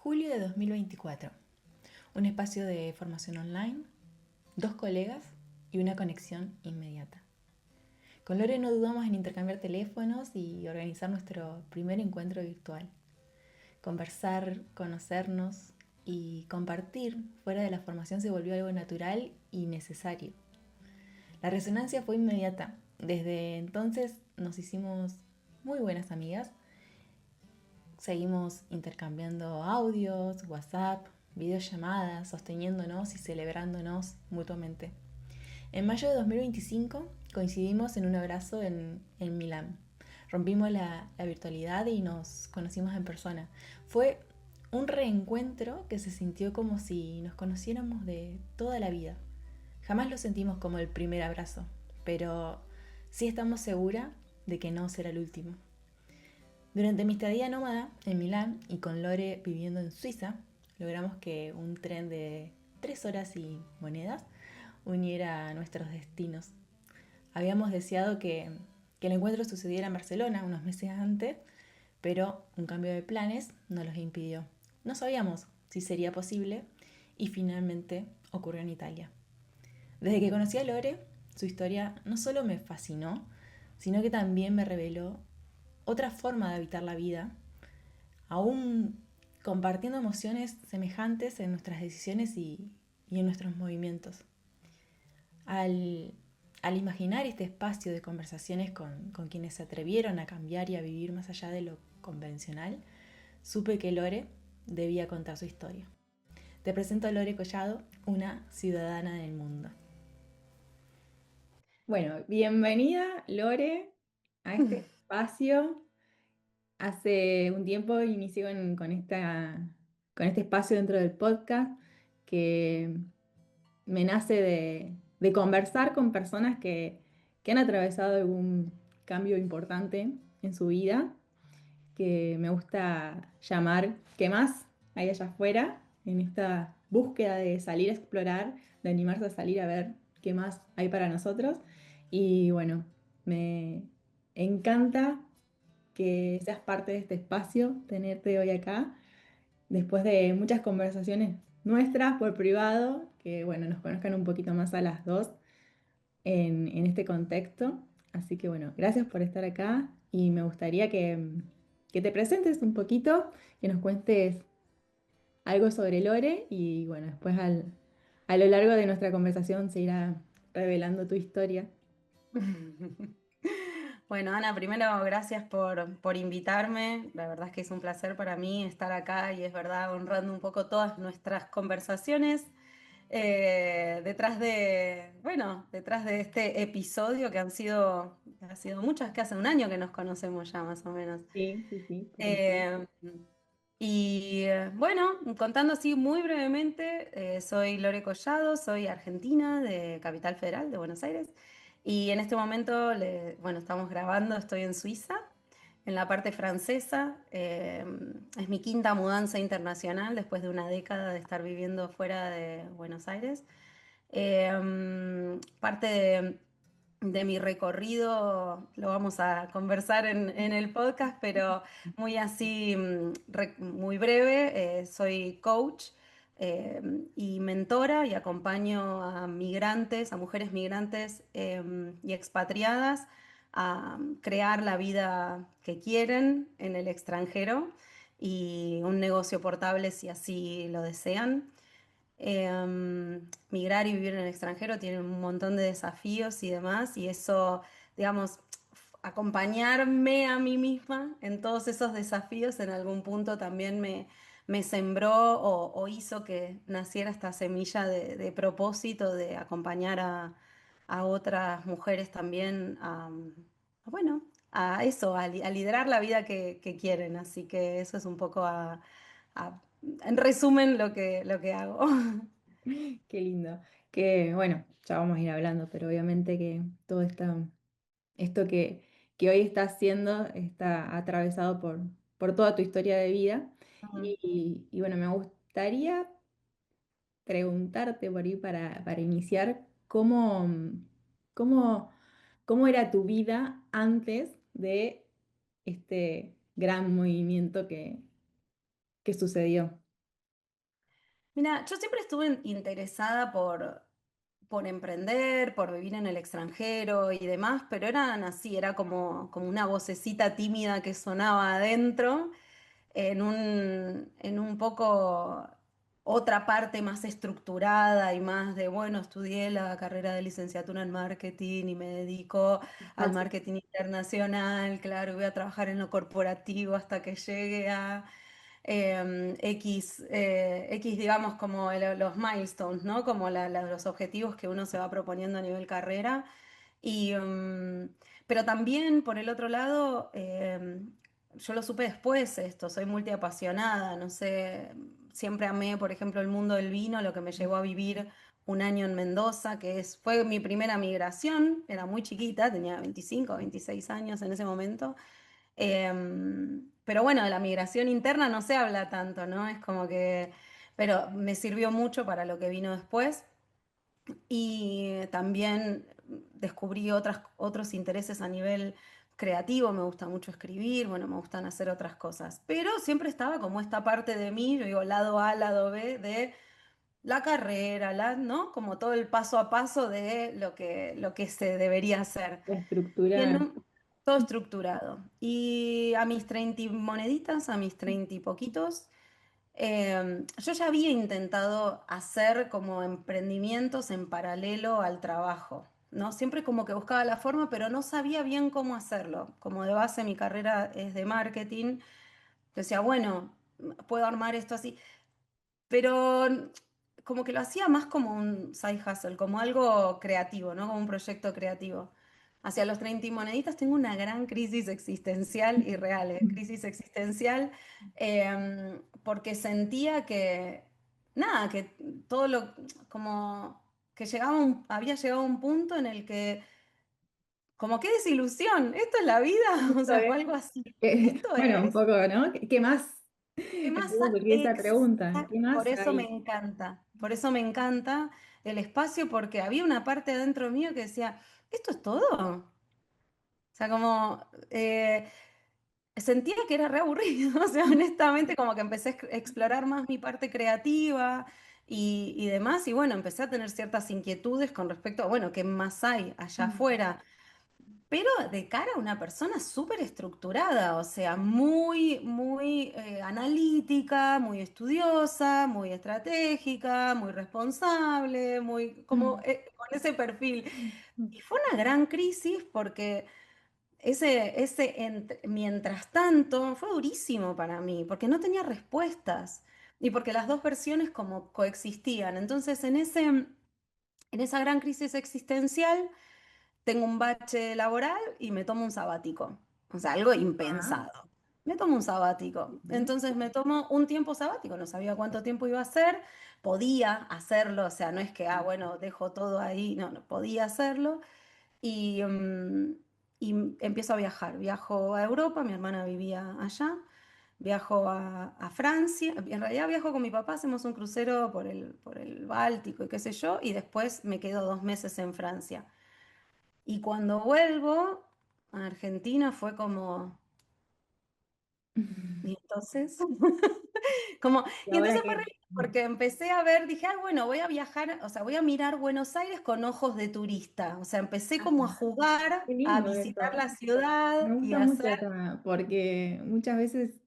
Julio de 2024. Un espacio de formación online, dos colegas y una conexión inmediata. Con Lore no dudamos en intercambiar teléfonos y organizar nuestro primer encuentro virtual. Conversar, conocernos y compartir fuera de la formación se volvió algo natural y necesario. La resonancia fue inmediata. Desde entonces nos hicimos muy buenas amigas. Seguimos intercambiando audios, WhatsApp, videollamadas, sosteniéndonos y celebrándonos mutuamente. En mayo de 2025 coincidimos en un abrazo en Milán. Rompimos la virtualidad y nos conocimos en persona. Fue un reencuentro que se sintió como si nos conociéramos de toda la vida. Jamás lo sentimos como el primer abrazo, pero sí estamos seguras de que no será el último. Durante mi estadía nómada en Milán y con Lore viviendo en Suiza, logramos que un tren de 3 horas y monedas uniera nuestros destinos. Habíamos deseado que el encuentro sucediera en Barcelona unos meses antes, pero un cambio de planes nos los impidió. No sabíamos si sería posible y finalmente ocurrió en Italia. Desde que conocí a Lore, su historia no solo me fascinó, sino que también me reveló otra forma de habitar la vida, aún compartiendo emociones semejantes en nuestras decisiones y en nuestros movimientos. Al, al imaginar este espacio de conversaciones con quienes se atrevieron a cambiar y a vivir más allá de lo convencional, supe que Lore debía contar su historia. Te presento a Lore Collado, una ciudadana del mundo. Bueno, bienvenida Lore a este espacio. Hace un tiempo inicié con este espacio dentro del podcast que me nace de conversar con personas que han atravesado algún cambio importante en su vida, que me gusta llamar ¿qué más hay allá afuera? En esta búsqueda de salir a explorar, de animarse a salir a ver qué más hay para nosotros. Y bueno, me encanta que seas parte de este espacio, tenerte hoy acá, después de muchas conversaciones nuestras por privado, que bueno, nos conozcan un poquito más a las dos en este contexto. Así que bueno, gracias por estar acá y me gustaría que te presentes un poquito, que nos cuentes algo sobre Lore y bueno, después a lo largo de nuestra conversación se irá revelando tu historia. Bueno, Ana, primero gracias por invitarme. La verdad es que es un placer para mí estar acá y es verdad, honrando un poco todas nuestras conversaciones detrás de este episodio que ha sido muchas, que hace un año que nos conocemos ya más o menos. Sí, sí, sí, coincido. Eh, bueno, contando así muy brevemente, soy Lore Collado, soy argentina de Capital Federal, de Buenos Aires, y en este momento, bueno, estamos grabando, estoy en Suiza, en la parte francesa. Es mi quinta mudanza internacional después de una década de estar viviendo fuera de Buenos Aires. Parte de mi recorrido lo vamos a conversar en el podcast, pero muy así, muy breve. Soy coach eh, y mentora y acompaño a migrantes, a mujeres migrantes y expatriadas a crear la vida que quieren en el extranjero y un negocio portable si así lo desean. Migrar y vivir en el extranjero tiene un montón de desafíos y demás, y eso, digamos, acompañarme a mí misma en todos esos desafíos en algún punto también me sembró o hizo que naciera esta semilla de propósito de acompañar a otras mujeres también bueno, a eso, a liderar la vida que quieren. Así que eso es un poco a- en resumen lo que hago. Qué lindo. Que bueno, ya vamos a ir hablando, pero obviamente que todo esto que hoy estás haciendo está atravesado por toda tu historia de vida. Ujú. Y bueno, me gustaría preguntarte por ahí para iniciar cómo, cómo era tu vida antes de este gran movimiento que sucedió. Mira, yo siempre estuve interesada por emprender, por vivir en el extranjero y demás, pero eran así, era como una vocecita tímida que sonaba adentro en un poco otra parte más estructurada y más de, bueno, estudié la carrera de licenciatura en marketing y me dedico al Fácil. marketing internacional, claro, y voy a trabajar en lo corporativo hasta que llegue a X, digamos, como los milestones, ¿no? Como los objetivos que uno se va proponiendo a nivel carrera. Y, pero también, por el otro lado, yo lo supe después esto, soy multiapasionada, no sé, siempre amé, por ejemplo, el mundo del vino, lo que me llevó a vivir un año en Mendoza, fue mi primera migración, era muy chiquita, tenía 25, 26 años en ese momento. Pero bueno, de la migración interna no se habla tanto, ¿no? Es como que, pero me sirvió mucho para lo que vino después. Y también descubrí otros intereses a nivel creativo, me gusta mucho escribir, bueno, me gustan hacer otras cosas, pero siempre estaba como esta parte de mí, yo digo, lado A, lado B, de la carrera, ¿no? Como todo el paso a paso de lo que se debería hacer. La Y estructura. todo estructurado. Y a mis 30 y moneditas, a mis 30 y poquitos, yo ya había intentado hacer como emprendimientos en paralelo al trabajo, ¿no? Siempre como que buscaba la forma, pero no sabía bien cómo hacerlo. Como de base mi carrera es de marketing, decía, bueno, puedo armar esto así, pero como que lo hacía más como un side hustle, como algo creativo, ¿no? Como un proyecto creativo. Hacia los 30 y moneditas tengo una gran crisis existencial y real, crisis existencial, porque sentía que, nada, que todo lo, como que había llegado a un punto en el que, como qué desilusión, esto es la vida, o Esto sea, fue es, algo así. Esto bueno, un es. poco, ¿no? ¿Qué más? ¿Qué Me más? puedo surgir esa pregunta. ¿Qué Por más eso me hay? encanta, por eso me encanta el espacio, porque había una parte adentro mío que decía, ¿esto es todo? O sea, como sentía que era re aburrido, o sea, honestamente, como que empecé a explorar más mi parte creativa y demás, y bueno, empecé a tener ciertas inquietudes con respecto a, bueno, ¿qué más hay allá afuera? Pero de cara a una persona súper estructurada, o sea, muy, muy analítica, muy estudiosa, muy estratégica, muy responsable, muy como con ese perfil. Y fue una gran crisis porque mientras tanto fue durísimo para mí, porque no tenía respuestas y porque las dos versiones como coexistían. Entonces, en esa gran crisis existencial tengo un bache laboral y me tomo un sabático. O sea, algo Ah, impensado. Me tomo un sabático. ujú. Entonces me tomo un tiempo sabático. No sabía cuánto tiempo iba a ser. Podía hacerlo. O sea, no es que, bueno, dejo todo ahí. No, no, podía hacerlo. Y, y empiezo a viajar. Viajo a Europa. Mi hermana vivía allá. Viajo a Francia. En realidad viajo con mi papá. Hacemos un crucero por el Báltico y qué sé yo. Y después me quedo 2 meses en Francia. Y cuando vuelvo a Argentina fue como, y entonces, ¿Y y ahora entonces fue re qué? lindo, porque empecé a ver, dije, bueno, voy a viajar, o sea, voy a mirar Buenos Aires con ojos de turista. O sea, empecé Ah, como a jugar, qué a lindo visitar eso. la ciudad Me y gusta a mucho hacer. el tema, porque muchas veces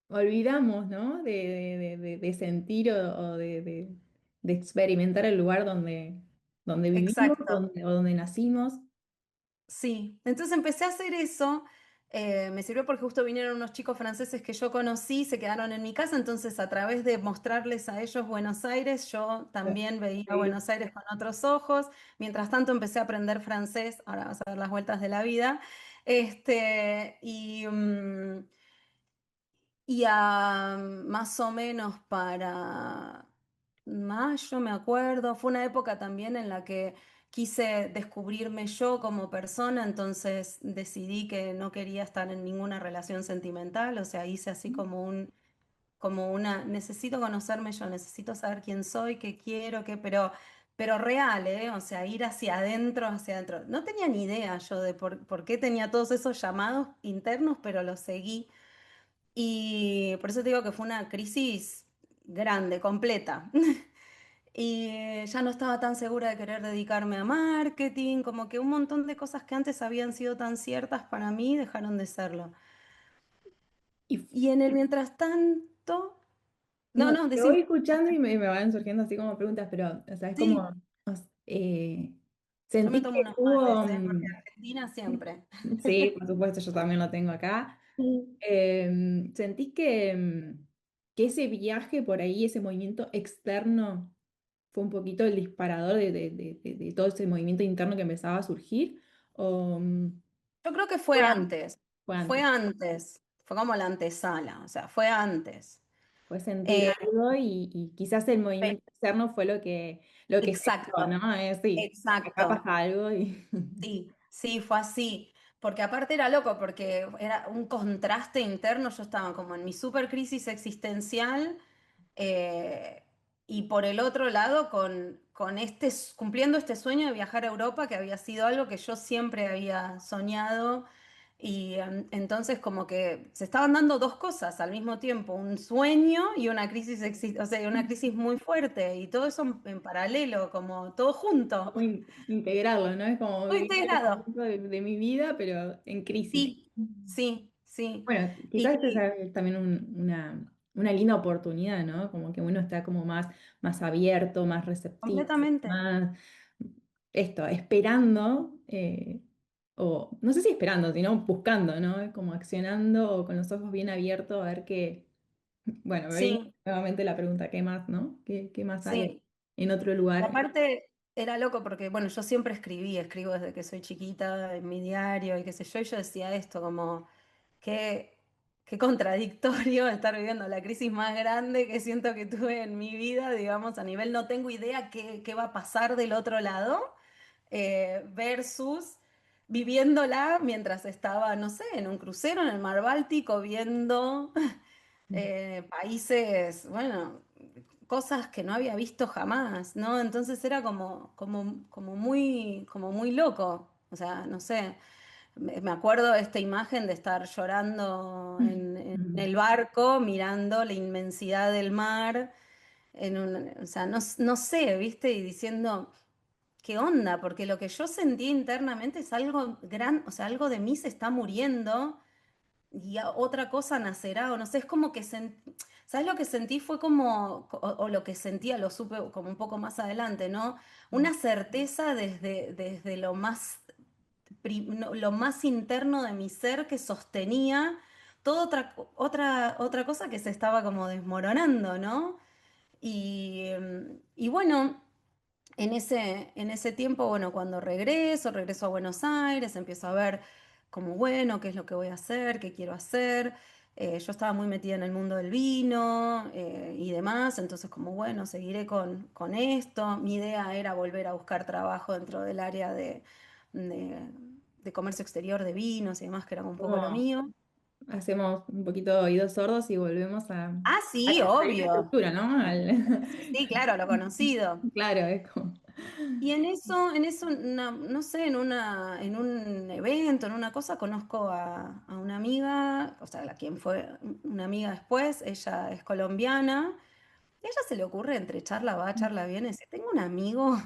olvidamos, ¿no? De sentir o de experimentar el lugar donde vivimos, Exacto. o donde nacimos. Sí, entonces empecé a hacer eso. Me sirvió porque justo vinieron unos chicos franceses que yo conocí, se quedaron en mi casa, entonces a través de mostrarles a ellos Buenos Aires, yo también veía Sí. Buenos Aires con otros ojos. Mientras tanto empecé a aprender francés, ahora vas a ver las vueltas de la vida. Y más o menos para mayo, me acuerdo, fue una época también en la que quise descubrirme yo como persona, entonces decidí que no quería estar en ninguna relación sentimental, o sea, hice así necesito conocerme yo, necesito saber quién soy, qué quiero, pero real, ¿eh? O sea, ir hacia adentro, hacia adentro. No tenía ni idea yo de por qué tenía todos esos llamados internos, pero los seguí. Y por eso te digo que fue una crisis grande, completa. Y ya no estaba tan segura de querer dedicarme a marketing, como que un montón de cosas que antes habían sido tan ciertas para mí dejaron de serlo. Y Y en el mientras tanto, no, no, no, te decime, voy escuchando y me van surgiendo así como preguntas, pero, o sea, es como, sí, yo me sentís tomo que unos hubo, mates, porque Argentina siempre. sí, por supuesto, yo también lo tengo acá. Sí. ¿Sentís que ese viaje por ahí, ese movimiento externo, fue un poquito el disparador de todo ese movimiento interno que empezaba a surgir? ¿O Yo creo que fue antes? Fue fue antes. antes, fue como la antesala, o sea, fue antes. Fue sentir Eh, algo y quizás el pe- movimiento externo fue lo que generó, exacto, ¿no? Sí, acá exacto. pasa algo y... Sí, sí, fue así. Porque aparte era loco, porque era un contraste interno. Yo estaba como en mi super crisis existencial, eh, y por el otro lado con cumpliendo este sueño de viajar a Europa, que había sido algo que yo siempre había soñado. Y entonces como que se estaban dando dos cosas al mismo tiempo, un sueño y una crisis, o sea, una crisis muy fuerte, y todo eso en paralelo, como todo junto, Como integrarlo, ¿no? Es como muy vivir este integrado. momento de mi vida, pero en crisis. Sí, sí, sí. Bueno, quizás este Y es también una linda oportunidad, ¿no? Como que uno está como más abierto, más receptivo, completamente. más esto, esperando, o no sé si esperando, sino buscando, ¿no? Como accionando o con los ojos bien abiertos a ver qué, bueno, me viene Sí, nuevamente la pregunta, ¿qué más, no? ¿Qué más hay sí. en otro Y lugar? aparte era loco porque, bueno, yo siempre escribo desde que soy chiquita en mi diario y qué sé yo, y yo decía esto como, qué, qué contradictorio estar viviendo la crisis más grande que siento que tuve en mi vida, digamos, a nivel no tengo idea qué va a pasar del otro lado, versus viviéndola mientras estaba, no sé, en un crucero en el mar Báltico, viendo países, bueno, cosas que no había visto jamás, ¿no? Entonces era como muy loco. O sea, no sé, me acuerdo de esta imagen de estar llorando en el barco, mirando la inmensidad del mar, o sea, no sé, ¿viste? Y diciendo, ¿qué onda? Porque lo que yo sentí internamente es algo gran, o sea, algo de mí se está muriendo y otra cosa nacerá, o no sé, es como que, ¿sabes lo que sentí? Fue como, o lo que sentía, lo supe como un poco más adelante, ¿no? Una certeza desde lo más, no, lo más interno de mi ser que sostenía toda otra cosa que se estaba como desmoronando, ¿no? Y bueno. En ese tiempo, bueno, cuando regreso a Buenos Aires, empiezo a ver como, bueno, qué es lo que voy a hacer, qué quiero hacer. Yo estaba muy metida en el mundo del vino y demás, entonces como, bueno, seguiré con esto. Mi idea era volver a buscar trabajo dentro del área de, de comercio exterior de vinos y demás, que era un poco lo Como mío. hacemos un poquito de oídos sordos y volvemos Ah, a sí, a esa obvio. estructura, ¿no? Sí, sí, claro, lo conocido. Claro, es como... Y en eso, no sé, en un evento, en una cosa, conozco a una amiga, o sea, a quien fue una amiga después, ella es colombiana, y a ella se le ocurre entre charla va, charla viene, dice, tengo un amigo,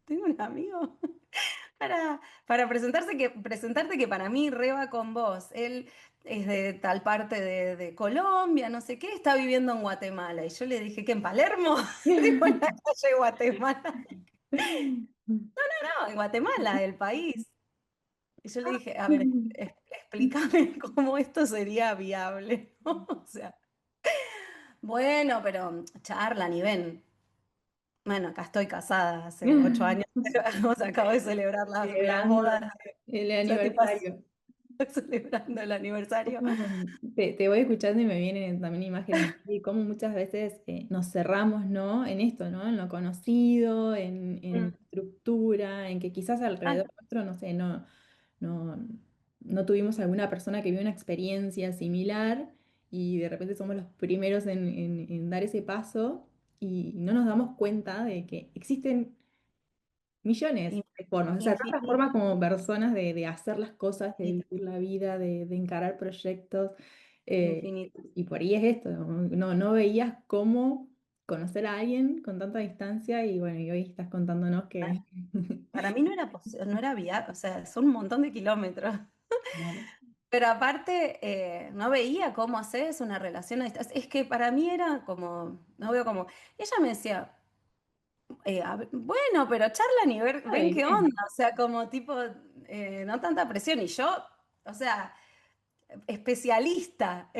tengo un amigo para presentarte que para mí reba con vos. Él es de tal parte de Colombia, no sé qué, está viviendo en Guatemala. Y yo le dije que en Palermo, digo, en la calle Guatemala. No, en Guatemala, el país. Y yo le dije, a ver, explícame cómo esto sería viable, ¿no? O sea, bueno, pero charla, ni ven. Bueno, acá estoy casada hace 8 años, hemos acabo de celebrar las Celebrando bodas, el ya estoy aniversario. celebrando el aniversario. Te voy escuchando y me vienen también imágenes y cómo muchas veces nos cerramos, ¿no? En esto, ¿no? En lo conocido, en Mm. la estructura, en que quizás Ay, alrededor nuestro, no sé, no, no tuvimos alguna persona que vivió una experiencia similar y de repente somos los primeros en dar ese paso y no nos damos cuenta de que existen millones in- de formas, o sea, tantas infinito. formas como personas de hacer las cosas, de Sí, vivir la vida, de encarar proyectos. Eh, Infinito. y por ahí es esto, no veías cómo conocer a alguien con tanta distancia y bueno, y hoy estás contándonos que... Para mí no era no era viable, o sea, son un montón de kilómetros. Claro. Pero aparte, no veía cómo haces una relación a distancia. Es que para mí era como, no veo como. Ella me decía, bueno, pero charlan y ven Ay, qué bien. onda. O sea, como tipo, no tanta presión. Y yo, o sea, especialista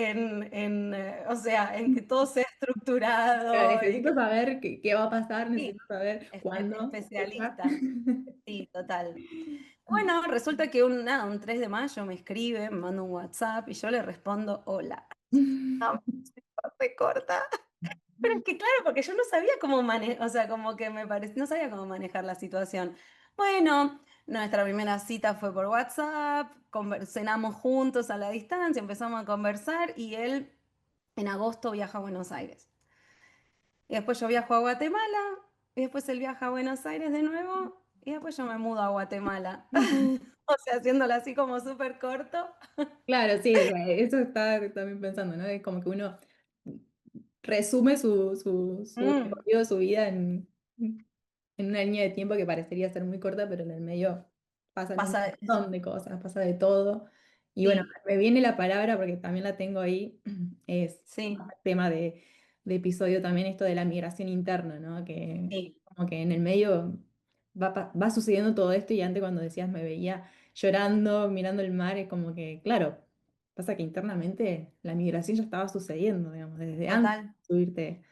o sea, en que todo sea Pero estructurado y necesito que saber qué va a pasar, sí, necesito saber cuándo, fecha. especialista. Sí, total. Bueno, resulta que nada, un 3 de mayo me escribe, me manda un WhatsApp y yo le respondo, hola. No, se corta. Pero es que claro, porque yo no sabía cómo manejar, o sea, como que me parecía, no sabía cómo manejar la situación. Bueno, nuestra primera cita fue por WhatsApp, cenamos juntos a la distancia, empezamos a conversar y él en agosto viaja a Buenos Aires. Y después yo viajo a Guatemala, y después él viaja a Buenos Aires de nuevo, y después yo me mudo a Guatemala. O sea, haciéndolo así como súper corto. Claro, sí, eso estaba también pensando, ¿no? Es como que uno resume su Mm, recorrido, su vida en una línea de tiempo que parecería ser muy corta, pero en el medio pasan un pasa, montón de cosas, pasa de todo. Y bueno, sí, me viene la palabra, porque también la tengo ahí, es sí, tema de episodio también esto de la migración interna, ¿no? Que sí, como que en el medio va sucediendo todo esto y antes cuando decías me veía llorando, mirando el mar, es como que, claro, pasa que internamente la migración ya estaba sucediendo, digamos, desde antes total. de subirte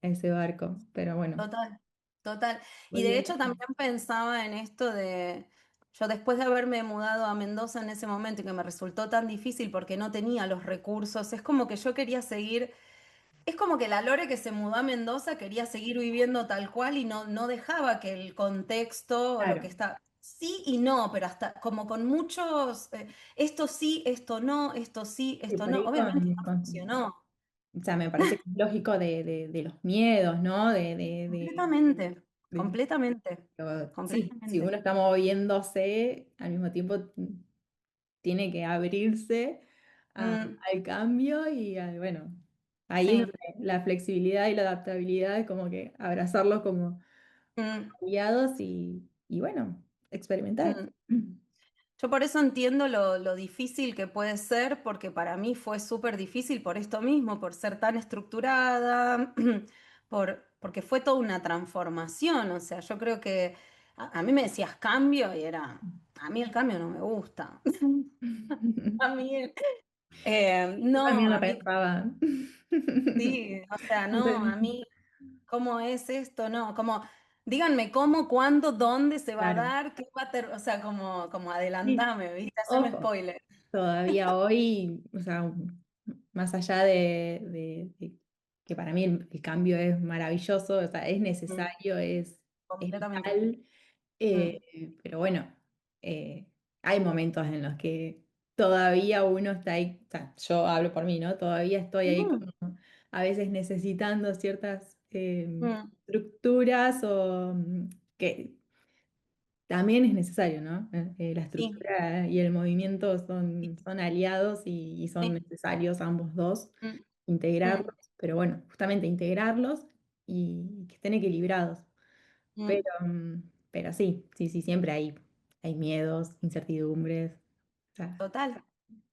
a ese barco, pero bueno. Total, total. Y de Volviendo. hecho también pensaba en esto de, yo después de haberme mudado a Mendoza en ese momento y que me resultó tan difícil porque no tenía los recursos, es como que yo quería seguir, es como que la Lore que se mudó a Mendoza quería seguir viviendo tal cual y no dejaba que el contexto o lo que Claro, está, sí y no, pero hasta como con muchos, esto sí, esto no, esto sí, y esto por no, ahí obviamente no funcionó. o sea, me parece que es lógico de los miedos, ¿no? Completamente, De- completamente, pero sí, si completamente. uno está moviéndose, al mismo tiempo tiene que abrirse Mm, al cambio y bueno, ahí es sí, donde la flexibilidad y la adaptabilidad es como que abrazarlos como mm, aliados y bueno, experimentar. mm. Yo por eso entiendo lo difícil que puede ser, porque para mí fue súper difícil por esto mismo, por ser tan estructurada, porque fue toda una transformación. O sea, yo creo que a mí me decías cambio y era, a mí el cambio no me gusta. A mí, Yo también no, lo a mí pensaba. sí, o sea, No no, a sé. mí. ¿Cómo es esto? No, como, díganme cómo, cuándo, dónde se va a Claro. dar, qué va a o sea, como Sí, adelantame, ¿viste? Haceme ojo, spoiler. todavía hoy, o sea, más allá de que para mí el cambio es maravilloso, o sea, es Mm, necesario, es completamente. vital, Mm, pero bueno, hay momentos en los que todavía uno está ahí, o sea, yo hablo por mí, ¿no? Todavía estoy ahí mm, como a veces necesitando ciertas mm, estructuras o que también es necesario, ¿no? La sí, estructura y el movimiento sí, son aliados y son sí, necesarios ambos dos, mm, integrarlos, mm, pero bueno, justamente integrarlos y que estén equilibrados. mm. Pero sí, sí, sí, siempre hay miedos, incertidumbres. O sea, Total.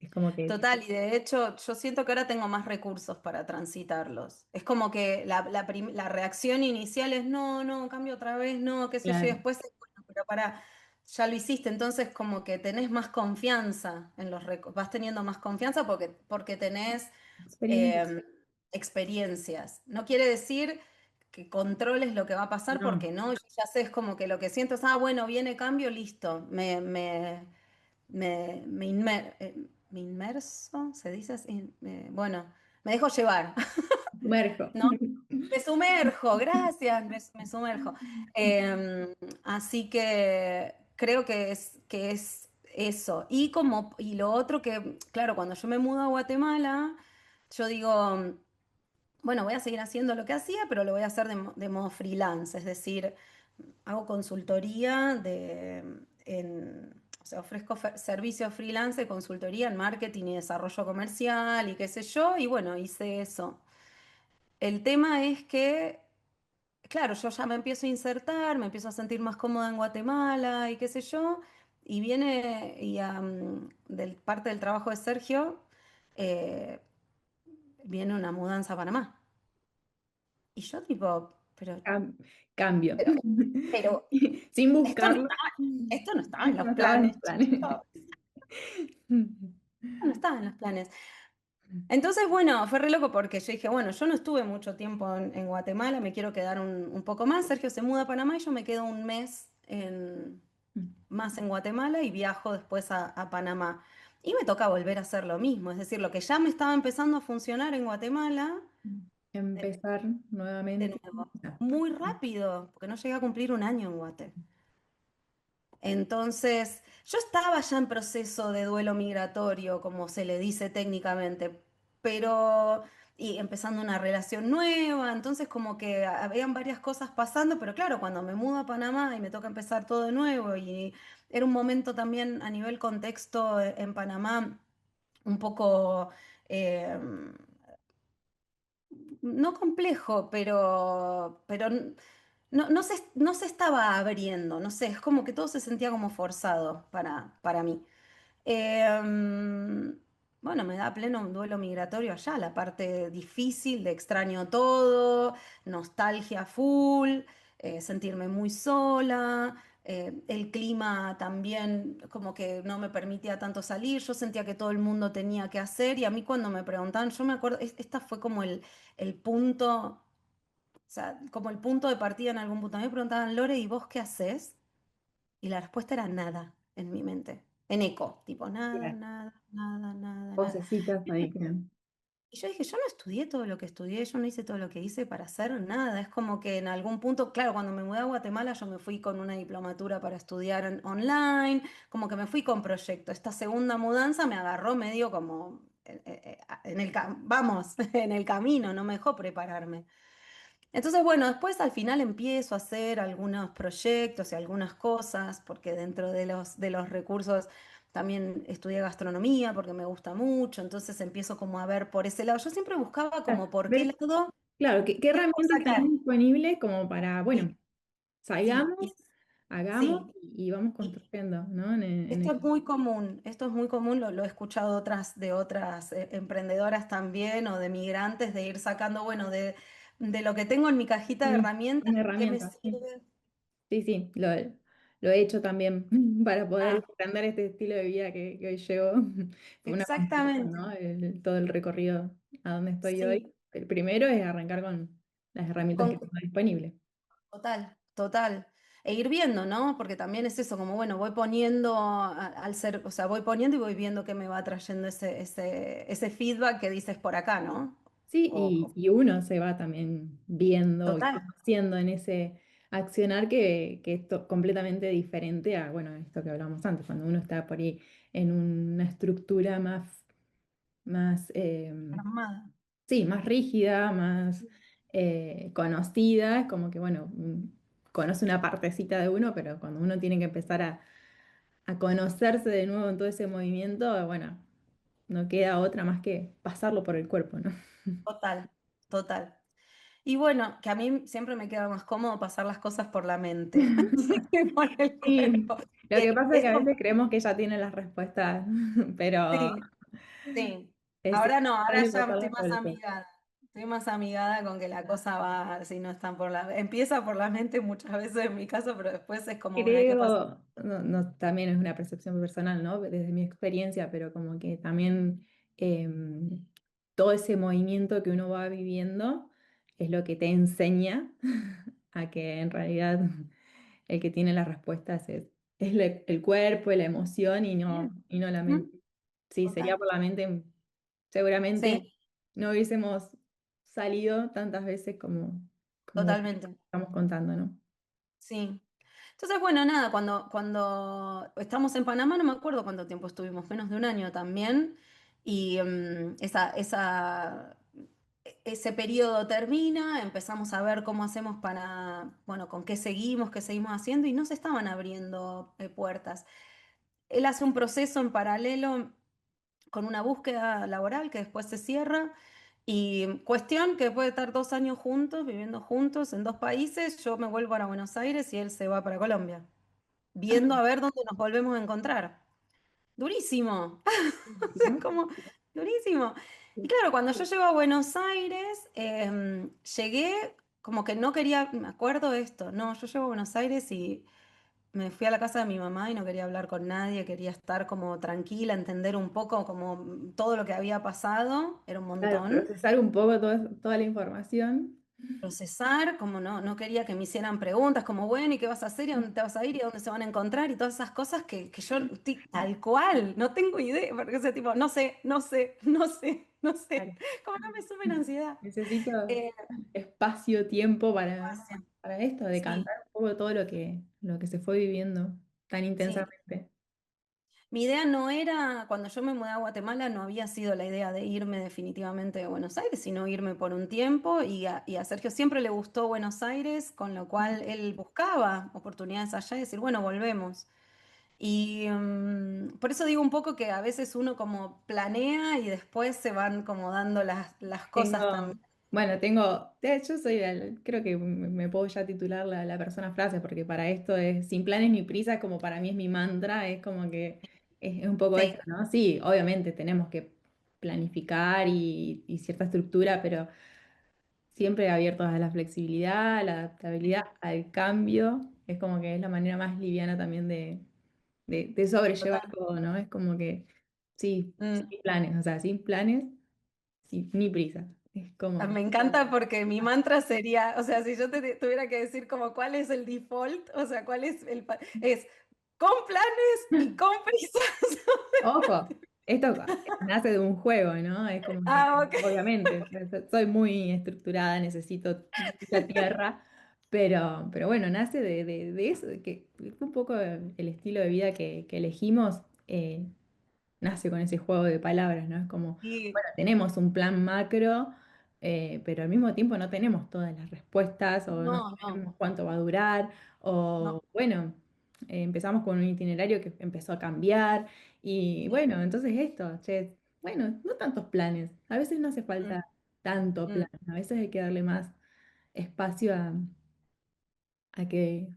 es como que, Total, y de hecho yo siento que ahora tengo más recursos para transitarlos. Es como que la reacción inicial es no, no, cambio otra vez, no, qué sé yo, y claro, después es bueno, pero ya lo hiciste, entonces como que tenés más confianza en vas teniendo más confianza porque tenés experiencia, eh, experiencias. No quiere decir que controles lo que va a pasar no, porque no, yo ya sé, es como que lo que siento es, bueno, viene cambio, listo, me inmerso, se dice así, bueno, me dejo llevar, sumerjo. ¿no? Me sumerjo, gracias, me sumerjo. Así que creo que es eso. Y lo otro que, claro, cuando yo me mudo a Guatemala, yo digo, bueno, voy a seguir haciendo lo que hacía, pero lo voy a hacer de modo freelance, es decir, hago consultoría o sea, ofrezco servicios freelance de consultoría en marketing y desarrollo comercial y qué sé yo, y bueno, hice eso. El tema es que, claro, yo ya me empiezo a insertar, me empiezo a sentir más cómoda en Guatemala y qué sé yo, y viene, del parte del trabajo de Sergio, eh, viene una mudanza a Panamá. Y yo tipo, Cam- Cambio. pero, pero Sin esto no buscarlo. estaba, esto no estaba en Esto los no estaba en planes, los planes. chicos, esto no estaba en los planes. Entonces, bueno, fue re loco porque yo dije, bueno, yo no estuve mucho tiempo en Guatemala, me quiero quedar un poco más. Sergio se muda a Panamá y yo me quedo un mes más en Guatemala y viajo después a Panamá. Y me toca volver a hacer lo mismo, es decir, lo que ya me estaba empezando a funcionar en Guatemala, Empezar de nuevamente. nuevo, Ah, muy rápido, porque no llegué a cumplir un año en Guate. Entonces, yo estaba ya en proceso de duelo migratorio, como se le dice técnicamente, pero, y empezando una relación nueva, entonces como que habían varias cosas pasando, pero claro, cuando me mudo a Panamá y me toca empezar todo de nuevo, y era un momento también a nivel contexto en Panamá un poco, eh, no complejo, pero no se estaba abriendo, no sé, es como que todo se sentía como forzado para mí. Em, bueno, me da pleno un duelo migratorio allá, la parte difícil de extraño todo, nostalgia full, sentirme muy sola, el clima también como que no me permitía tanto salir, yo sentía que todo el mundo tenía que hacer y a mí cuando me preguntaban, yo me acuerdo, esta fue como el punto, o sea, como el punto de partida en algún punto. A mí me preguntaban, Lore, ¿y vos qué haces? Y la respuesta era nada en mi mente, en eco, tipo nada, claro. nada, nada, nada, nada. Vocecitas ahí que. Y yo dije, yo no estudié todo lo que estudié, yo no hice todo lo que hice para hacer nada. Es como que en algún punto, claro, cuando me mudé a Guatemala, yo me fui con una diplomatura para estudiar online, como que me fui con proyecto. Esta segunda mudanza me agarró medio como vamos, en el camino, no me dejó prepararme. Entonces, bueno, después al final empiezo a hacer algunos proyectos y algunas cosas, porque dentro de los recursos también estudié gastronomía, porque me gusta mucho, entonces empiezo como a ver por ese lado. Yo siempre buscaba como por qué Ver, lado, claro, qué qué puedo herramientas sacar. tenés disponibles como para, Sí, bueno, sí, salgamos, hagamos sí. y vamos Y construyendo, ¿no? esto es muy común, esto es muy común, lo he escuchado de otras emprendedoras también o de migrantes, de ir sacando, bueno, de lo que tengo en mi cajita de herramientas, una ¿qué me herramienta, sí. sirve? Sí, sí, lo he hecho también para poder Ah, emprender este estilo de vida que hoy llevo. Fue una construcción, exactamente. ¿no? Todo el recorrido a donde estoy hoy. Sí, El primero es arrancar con las herramientas que con, tengo disponibles. total, total. E ir viendo, ¿no? Porque también es eso, como bueno, voy poniendo al ser, o sea, voy poniendo y voy viendo qué me va trayendo ese feedback que dices por acá, ¿no? Sí, O, y uno se va también viendo y total, conociendo en ese accionar que es completamente diferente a, bueno, esto que hablamos antes, cuando uno está por ahí en una estructura más armada. sí, más rígida, más conocida, es como que, bueno, conoce una partecita de uno, pero cuando uno tiene que empezar a conocerse de nuevo en todo ese movimiento, bueno, no queda otra más que pasarlo por el cuerpo, ¿no? Total, total. Y bueno, que a mí siempre me queda más cómodo pasar las cosas por la mente, así que por el Sí, cuerpo. lo que pasa es que a Eso, veces creemos que ya tiene las respuestas, pero sí, sí. es Ahora no, ahora necesario ya pasarlo estoy por más el cuerpo. amigada. Estoy más amigada con que la cosa va, si no están por la... Empieza por la mente muchas veces en mi caso, pero después es como, bueno, hay que pasar. Creo, también es una percepción personal, ¿no? Desde mi experiencia, pero como que también todo ese movimiento que uno va viviendo es lo que te enseña a que en realidad el que tiene las respuestas es el cuerpo, la emoción Bien. y no la Ujú. mente. Sí, sería Total. por la mente, seguramente Sí, no hubiésemos salido tantas veces como totalmente. estamos contando, ¿no? Sí. Entonces, bueno, nada, cuando estamos en Panamá, no me acuerdo cuánto tiempo estuvimos, menos de un año también, y ese periodo termina, empezamos a ver cómo hacemos para, bueno, con qué seguimos haciendo, y no se estaban abriendo puertas. él hace un proceso en paralelo con una búsqueda laboral que después se cierra. Y cuestión que puede estar 2 años juntos, viviendo juntos en 2 países. Yo me vuelvo para Buenos Aires y él se va para Colombia, viendo a ver dónde nos volvemos a encontrar. Durísimo, o sea, ¿no? como durísimo. Y claro, cuando yo llego a Buenos Aires, llegué como que no quería, me acuerdo de esto, no, yo llego a Buenos Aires y me fui a la casa de mi mamá y no quería hablar con nadie, quería estar como tranquila, entender un poco como todo lo que había pasado, era un Claro, montón. procesar un poco toda la información. Procesar, como no quería que me hicieran preguntas, como, bueno, ¿y qué vas a hacer? ¿Y a dónde te vas a ir? ¿Y a dónde se van a encontrar? Y todas esas cosas que yo estoy tal cual, no tengo idea, porque ese tipo, no sé, no sé, no sé, no sé, Claro. como no me suben ansiedad. Necesito Eh, espacio, tiempo Espacio. para esto, de Sí, cantar un poco todo lo que se fue viviendo tan sí. intensamente. Mi idea no era, cuando yo me mudé a Guatemala, no había sido la idea de irme definitivamente de Buenos Aires, sino irme por un tiempo. Y a Sergio siempre le gustó Buenos Aires, con lo cual él buscaba oportunidades allá y decir, bueno, volvemos. Y por eso digo un poco que a veces uno como planea y después se van como dando las cosas Tengo, también. bueno, yo soy, creo que me puedo ya titular la persona frase, porque para esto es sin planes ni prisas, como para mí es mi mantra, es como que es un poco Sí, eso, ¿no? Sí, obviamente tenemos que planificar y cierta estructura, pero siempre abiertos a la flexibilidad, a la adaptabilidad, al cambio, es como que es la manera más liviana también de sobrellevar total. todo, ¿no? Es como que, sí, Mm. sin planes, o sea, sin planes, sí, ni prisa. Es como, Me encanta porque mi mantra sería, o sea, si yo tuviera que decir como cuál es el default, o sea, cuál es es con planes y con prisas. ojo, esto nace de un juego, ¿no? Es como que, Ah, ok. obviamente, soy muy estructurada, necesito mucha tierra, pero bueno, nace de eso, de que fue un poco el estilo de vida que elegimos. Nace con ese juego de palabras, ¿no? Es como, Sí, bueno, tenemos un plan macro, pero al mismo tiempo no tenemos todas las respuestas o no no, no, sabemos cuánto va a durar, no. o bueno, empezamos con un itinerario que empezó a cambiar y Sí. bueno, entonces esto, che, bueno, no tantos planes, a veces no hace Mm, falta tanto plan, mm. a veces hay que darle más espacio a que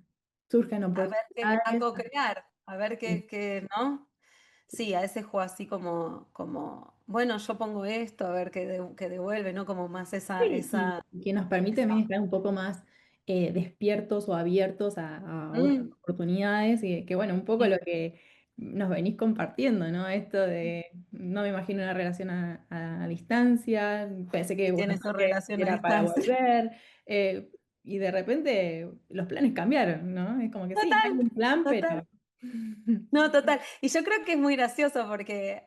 surjan A ver a oportunidades. co-crear, a ver Sí. ¿no? Sí, a ese juego así como, bueno, yo pongo esto, a ver qué devuelve, ¿no? Como más Sí, y que nos permite también esa. estar un poco más despiertos o abiertos a otras Mm, oportunidades y que bueno, un poco sí, lo que nos venís compartiendo, ¿no? Esto de, no me imagino una relación a distancia, pensé que y Buenos tiene su Aires relación a era para distancia. volver, y de repente los planes cambiaron, ¿no? Es como que sí, Total, tengo un plan, total. pero... No, total. Y yo creo que es muy gracioso porque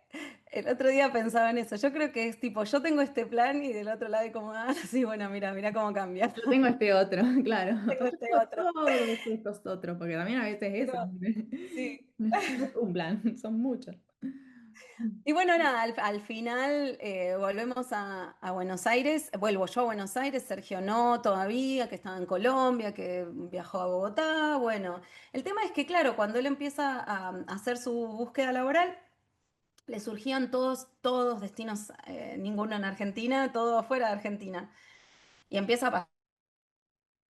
el otro día pensaba en eso. Yo creo que es tipo, yo tengo este plan y del otro lado hay como, ah, sí, bueno, mira cómo cambia. Yo tengo este otro, claro. Tengo Todo, este otro. todo esto es otro, porque también a veces Pero, eso. sí. No es un plan, son muchos. Y bueno, nada, al final volvemos a Buenos Aires, vuelvo yo a Buenos Aires, Sergio no todavía, que estaba en Colombia, que viajó a Bogotá. Bueno, el tema es que, claro, cuando él empieza a hacer su búsqueda laboral, le surgían todos destinos, ninguno en Argentina, todo fuera de Argentina. Y empieza a pasar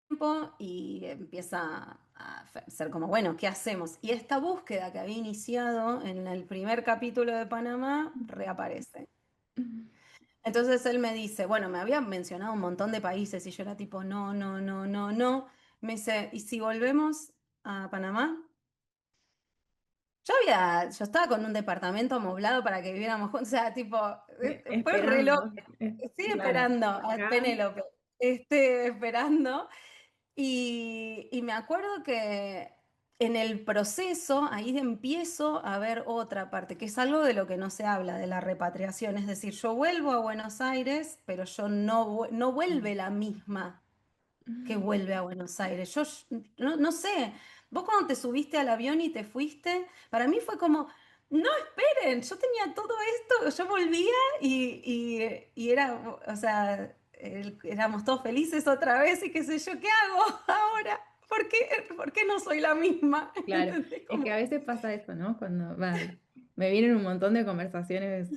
tiempo y empieza a ser como, bueno, ¿qué hacemos? Y esta búsqueda que había iniciado en el primer capítulo de Panamá reaparece. Entonces él me dice, bueno, me había mencionado un montón de países y yo era tipo, no, no, no, no, no. Me dice, ¿y si volvemos a Panamá? Yo estaba con un departamento amoblado para que viviéramos juntos, o sea, tipo, fue re loco. Esperando, Estoy claro. esperando a Acá, Penélope, esperando. Y me acuerdo que en el proceso, ahí empiezo a ver otra parte, que es algo de lo que no se habla, de la repatriación. Es decir, yo vuelvo a Buenos Aires, pero yo no vuelve la misma que vuelve a Buenos Aires. No sé, vos cuando te subiste al avión y te fuiste, para mí fue como, no, esperen, yo tenía todo esto, yo volvía y era, o sea, éramos todos felices otra vez y qué sé yo, ¿qué hago ahora? ¿Por qué no soy la misma? Claro, ¿Entendés? es que a veces pasa eso, ¿no? Cuando me vienen un montón de conversaciones,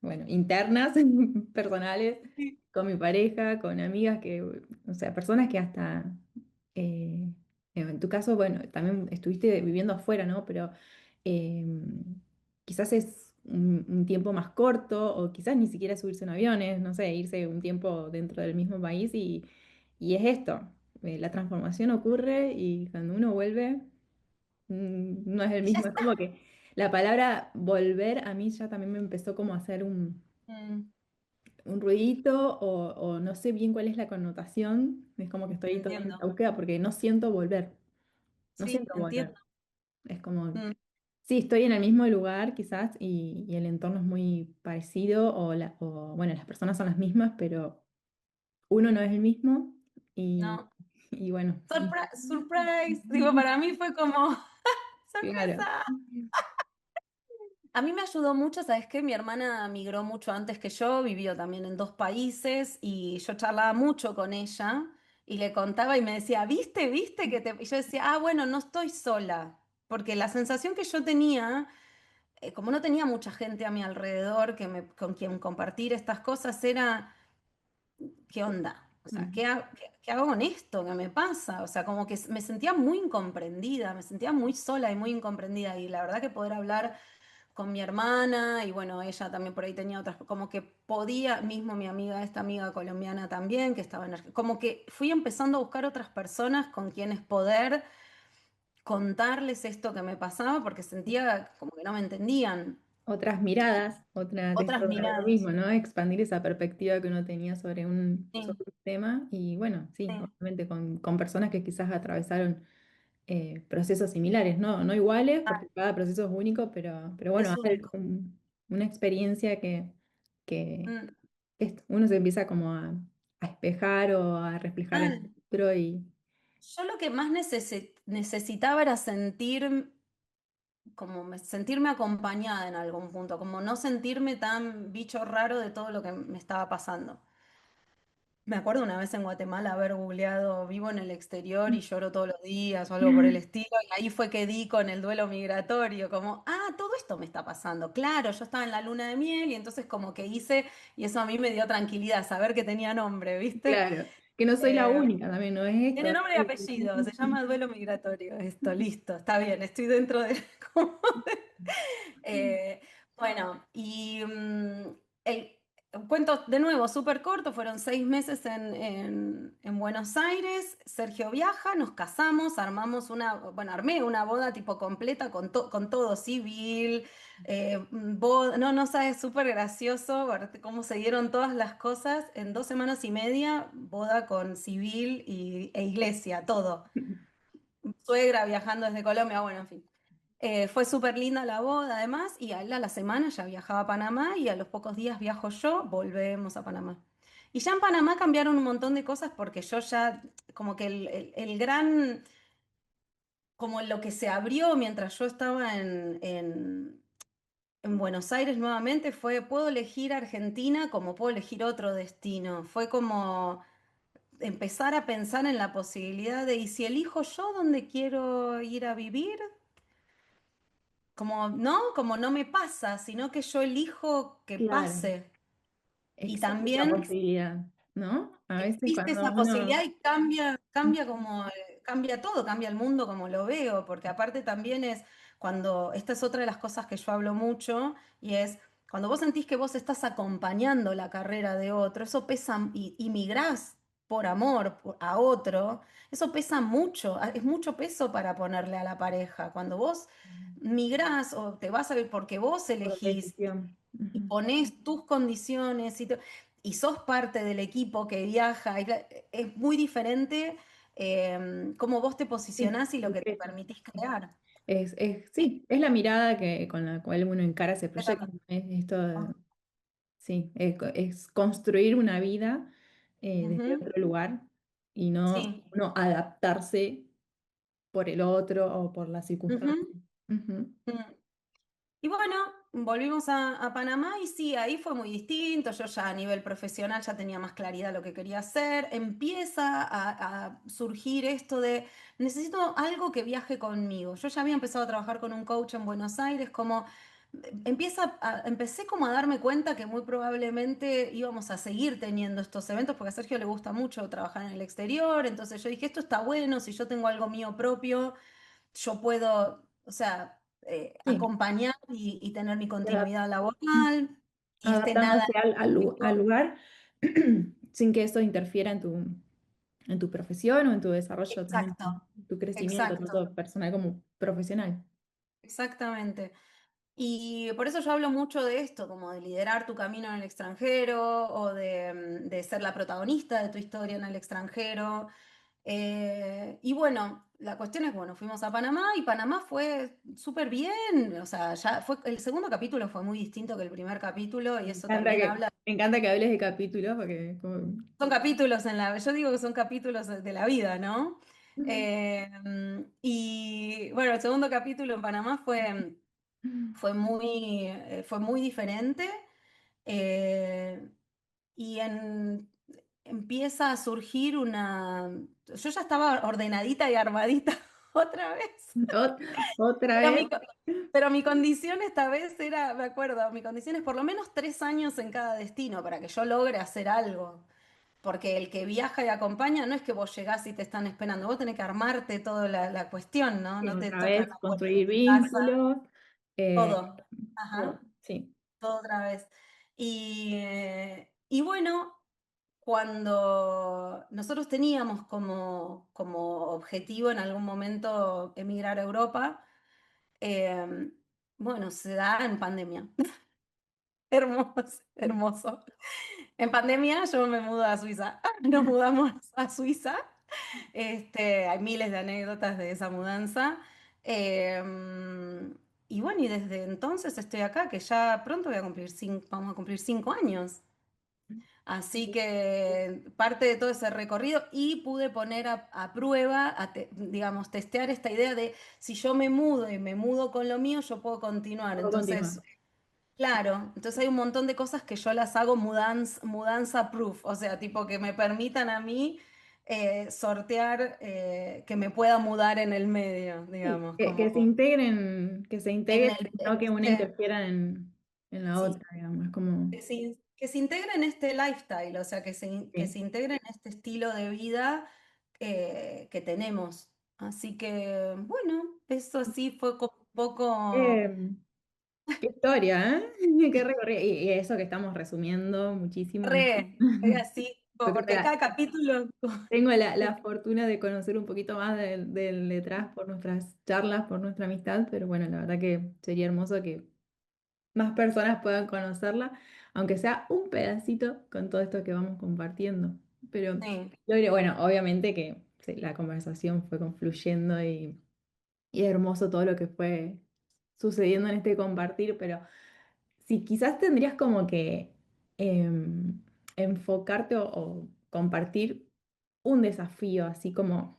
bueno, internas, personales, Sí, con mi pareja, con amigas que, o sea, personas que hasta, eh, en tu caso, bueno, también estuviste viviendo afuera, ¿no? Pero eh, quizás es un tiempo más corto o quizás ni siquiera subirse en aviones, no sé, irse un tiempo dentro del mismo país y es esto, la transformación ocurre y cuando uno vuelve no es el ya mismo, es está. como que la palabra volver a mí ya también me empezó como a hacer Mm, un ruidito o no sé bien cuál es la connotación, es como que estoy todavía en entiendo. esta búsqueda porque no siento volver, no Sí, siento volver, entiendo. es como, Mm, sí, estoy en el mismo lugar quizás y el entorno es muy parecido o bueno, las personas son las mismas, pero uno no es el mismo y, no. y bueno, Surprise. Digo, para mí fue como claro, sorpresa. A mí me ayudó mucho, ¿sabes qué? Mi hermana migró mucho antes que yo, vivió también en dos países y yo charlaba mucho con ella y le contaba y me decía, ¿viste? ¿Viste que te...? Y yo decía, ah, bueno, no estoy sola, porque la sensación que yo tenía, como no tenía mucha gente a mi alrededor con quien compartir estas cosas, era, ¿qué onda? O sea, mm, qué hago con esto? ¿Qué me pasa? O sea, como que me sentía muy incomprendida, me sentía muy sola y muy incomprendida y la verdad que poder hablar con mi hermana y bueno, ella también por ahí tenía otras, como que podía, mismo mi amiga, esta amiga colombiana también, que estaba en como que fui empezando a buscar otras personas con quienes poder contarles esto que me pasaba porque sentía como que no me entendían. otras miradas, Otras esto de lo miradas. mismo, ¿no? Expandir esa perspectiva que uno tenía Sí, sobre un tema y bueno, sí, sí, obviamente con personas que quizás atravesaron procesos similares, ¿no? No iguales, ah, porque cada proceso es único, pero bueno, es único. una experiencia que Mm. uno se empieza como a espejar o a reflejar en Mal. otro y Yo lo que más necesitaba era sentirme acompañada en algún punto, como no sentirme tan bicho raro de todo lo que me estaba pasando. Me acuerdo una vez en Guatemala haber googleado vivo en el exterior y lloro todos los días o algo por el estilo, y ahí fue que di con el duelo migratorio, como, ah, todo esto me está pasando. Claro, yo estaba en la luna de miel y entonces como que hice, y eso a mí me dio tranquilidad, saber que tenía nombre, ¿viste? claro, que no soy la Eh, única también, no es Tiene esto. nombre y apellido, se llama duelo migratorio. Esto, listo, está bien, estoy dentro de... como Eh, bueno, y el cuento de nuevo, súper corto, fueron 6 meses en Buenos Aires, Sergio viaja, nos casamos, bueno, armé una boda tipo completa con todo civil, boda, no sabes, súper gracioso ver cómo se dieron todas las cosas en 2 semanas y media, boda con civil e iglesia, todo. Suegra viajando desde Colombia, bueno, en fin. Fue súper linda la boda, además, y a él a la semana ya viajaba a Panamá y a los pocos días viajo yo, volvemos a Panamá. Y ya en Panamá cambiaron un montón de cosas porque yo ya, como que el gran, como lo que se abrió mientras yo estaba en Buenos Aires nuevamente fue, puedo elegir Argentina como puedo elegir otro destino. Fue como empezar a pensar en la posibilidad de, ¿y si elijo yo dónde quiero ir a vivir? Como no me pasa, sino que yo elijo que Claro, pase. Y existe esa también posibilidad, ¿no? A veces existe cuando esa uno... posibilidad y cambia todo, cambia el mundo como lo veo, porque aparte también es esta es otra de las cosas que yo hablo mucho, y es cuando vos sentís que vos estás acompañando la carrera de otro, eso pesa, y migrás por amor a otro, eso pesa mucho, es mucho peso para ponerle a la pareja. Cuando vos migrás o te vas a ver porque vos por elegís decisión. y Ujú. pones tus condiciones y sos parte del equipo que viaja, es muy diferente cómo vos te Sí, posicionás y lo el que te peso. permitís crear. Sí, es la mirada con la cual uno encara ese Es la proyecto. Es esto, misma. sí, es construir una vida desde Ujú. otro lugar y no Sí. uno adaptarse por el otro o por la Ujú. circunstancia. Ujú. Mm. Y bueno, volvimos a Panamá y sí, ahí fue muy distinto. Yo ya a nivel profesional ya tenía más claridad lo que quería hacer. Empieza a surgir esto de necesito algo que viaje conmigo. Yo ya había empezado a trabajar con un coach en Buenos Aires, como empecé como a darme cuenta que muy probablemente íbamos a seguir teniendo estos eventos, porque a Sergio le gusta mucho trabajar en el exterior. Entonces yo dije, esto está bueno, si yo tengo algo mío propio yo puedo, o sea, Sí, acompañar y tener mi y adap- continuidad laboral y nada adaptándose al específico. lugar sin que eso interfiera en tu profesión o en tu desarrollo también, Exacto, tu crecimiento, exacto, tanto personal como profesional. exactamente. Y por eso yo hablo mucho de esto, como de liderar tu camino en el extranjero o de ser la protagonista de tu historia en el extranjero. Y bueno, la cuestión es, bueno, fuimos a Panamá y Panamá fue súper bien, o sea, ya fue, el segundo capítulo fue muy distinto que el primer capítulo y eso también habla, Me encanta que hables de capítulos porque son capítulos yo digo que son capítulos de la vida, ¿no? Y bueno, el segundo capítulo en Panamá fue muy diferente. eh, y empieza a surgir yo ya estaba ordenadita y armadita otra vez, Ot- otra pero vez. pero mi condición esta vez era, me acuerdo, mi condición es por lo menos 3 años en cada destino para que yo logre hacer algo. Porque el que viaja y acompaña no es que vos llegás y te están esperando, vos tenés que armarte toda la cuestión, ¿no? Sí, No te otra tocan vez la puerta de construir tu casa, vínculos. eh, todo. todo, Ajá, sí. todo otra vez. Y bueno, cuando nosotros teníamos como objetivo en algún momento emigrar a Europa, eh, bueno, se da en pandemia. Hermoso, hermoso. En pandemia yo me mudo a Suiza. Nos mudamos a Suiza. Hay miles de anécdotas de esa mudanza. Y bueno, y desde entonces estoy acá, que ya pronto vamos a cumplir 5 años. Así que parte de todo ese recorrido y pude poner a prueba, digamos, testear esta idea de si yo me mudo y me mudo con lo mío, yo puedo continuar. Puedo continuar. Entonces, claro, entonces hay un montón de cosas que yo las hago mudanza proof, o sea, tipo que me permitan a mí sortear que me pueda mudar en el medio, Sí, digamos, como que se en integren, el, no en que una este, interfiera en la sí, otra, digamos. Es como, que se integre en este lifestyle, o sea, que se sí. integre en este estilo de vida que tenemos. Así que, bueno, eso sí fue como un poco Eh, qué historia, ¿eh? Qué recorrido. Y eso que estamos resumiendo muchísimo, ¿no? así, Porque porque cada capítulo... tengo la fortuna de conocer un poquito más del detrás por nuestras charlas, por nuestra amistad, pero bueno, la verdad que sería hermoso que más personas puedan conocerla, aunque sea un pedacito con todo esto que vamos compartiendo. Pero Sí. bueno, obviamente que sí, la conversación fue confluyendo y hermoso todo lo que fue sucediendo en este compartir, pero si quizás tendrías como que em, enfocarte o compartir un desafío, así como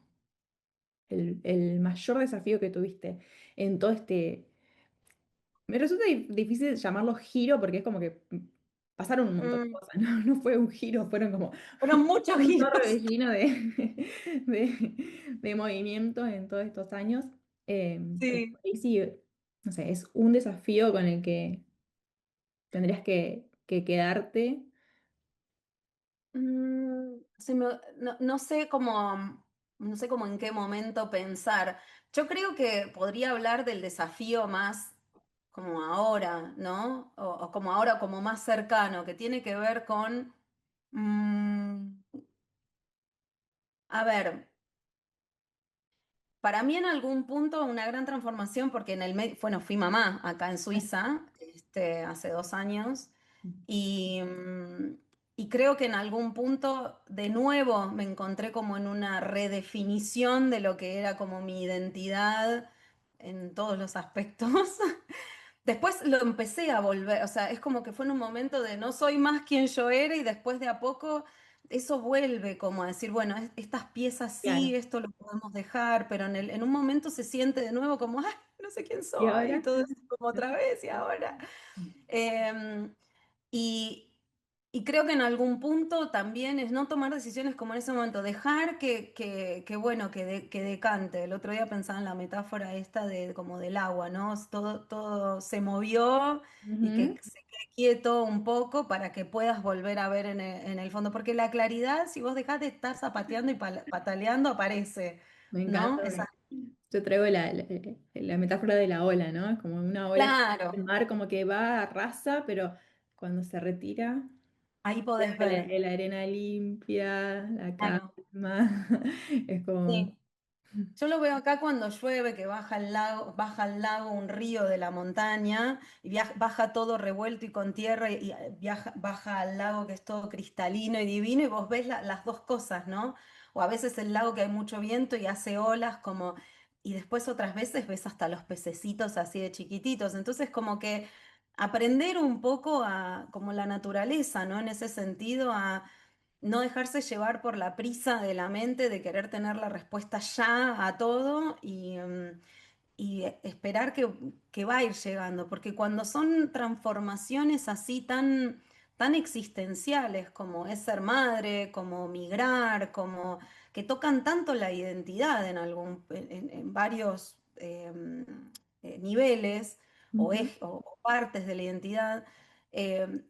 el mayor desafío que tuviste en todo este. Me resulta difícil llamarlo giro porque es como que pasaron un montón de Mm, cosas, ¿no? No fue un giro, fueron como fueron muchos un giros. torbellino de movimientos en todos estos años. Pero Sí. por ahí sí, no sé, es un desafío con el que tendrías que quedarte. No sé cómo en qué momento pensar. Yo creo que podría hablar del desafío más como ahora, ¿no? O como ahora, como más cercano, que tiene que ver con, mm, a ver, para mí en algún punto una gran transformación, porque en el medio, bueno, fui mamá acá en Suiza, hace 2 años. Y, mm, y creo que en algún punto de nuevo me encontré como en una redefinición de lo que era como mi identidad en todos los aspectos. Después lo empecé a volver, o sea, es como que fue en un momento de no soy más quien yo era y después de a poco eso vuelve como a decir, bueno, estas piezas sí, Claro. esto lo podemos dejar, pero en un momento se siente de nuevo como, ¡ay! no sé quién ¿Y soy, y ahora? todo eso como otra vez, y ahora. Em, y, y creo que en algún punto también es no tomar decisiones como en ese momento, dejar bueno, que decante. El otro día pensaba en la metáfora esta de como del agua, ¿no? Todo se movió y Ujú. que se quede quieto un poco para que puedas volver a ver en el fondo. Porque la claridad, si vos dejás de estar zapateando y pataleando, aparece, Me ¿no? encanta. Yo traigo la metáfora de la ola, ¿no? Es como una ola que Claro, el mar como que va, arrasa, pero cuando se retira, ahí podés deja ver. la arena limpia, la Claro. calma. Es como... Sí. Yo lo veo acá cuando llueve, que baja al lago un río de la montaña y baja todo revuelto y con tierra baja al lago que es todo cristalino y divino y vos ves las dos cosas, ¿no? O a veces el lago que hay mucho viento y hace olas como... Y después otras veces ves hasta los pececitos así de chiquititos. Entonces como que aprender un poco a, como la naturaleza, ¿no? En ese sentido, no dejarse llevar por la prisa de la mente de querer tener la respuesta ya a todo y esperar que va a ir llegando, porque cuando son transformaciones así tan existenciales como es ser madre, como migrar, como que tocan tanto la identidad en varios niveles Ujú. o partes de la identidad.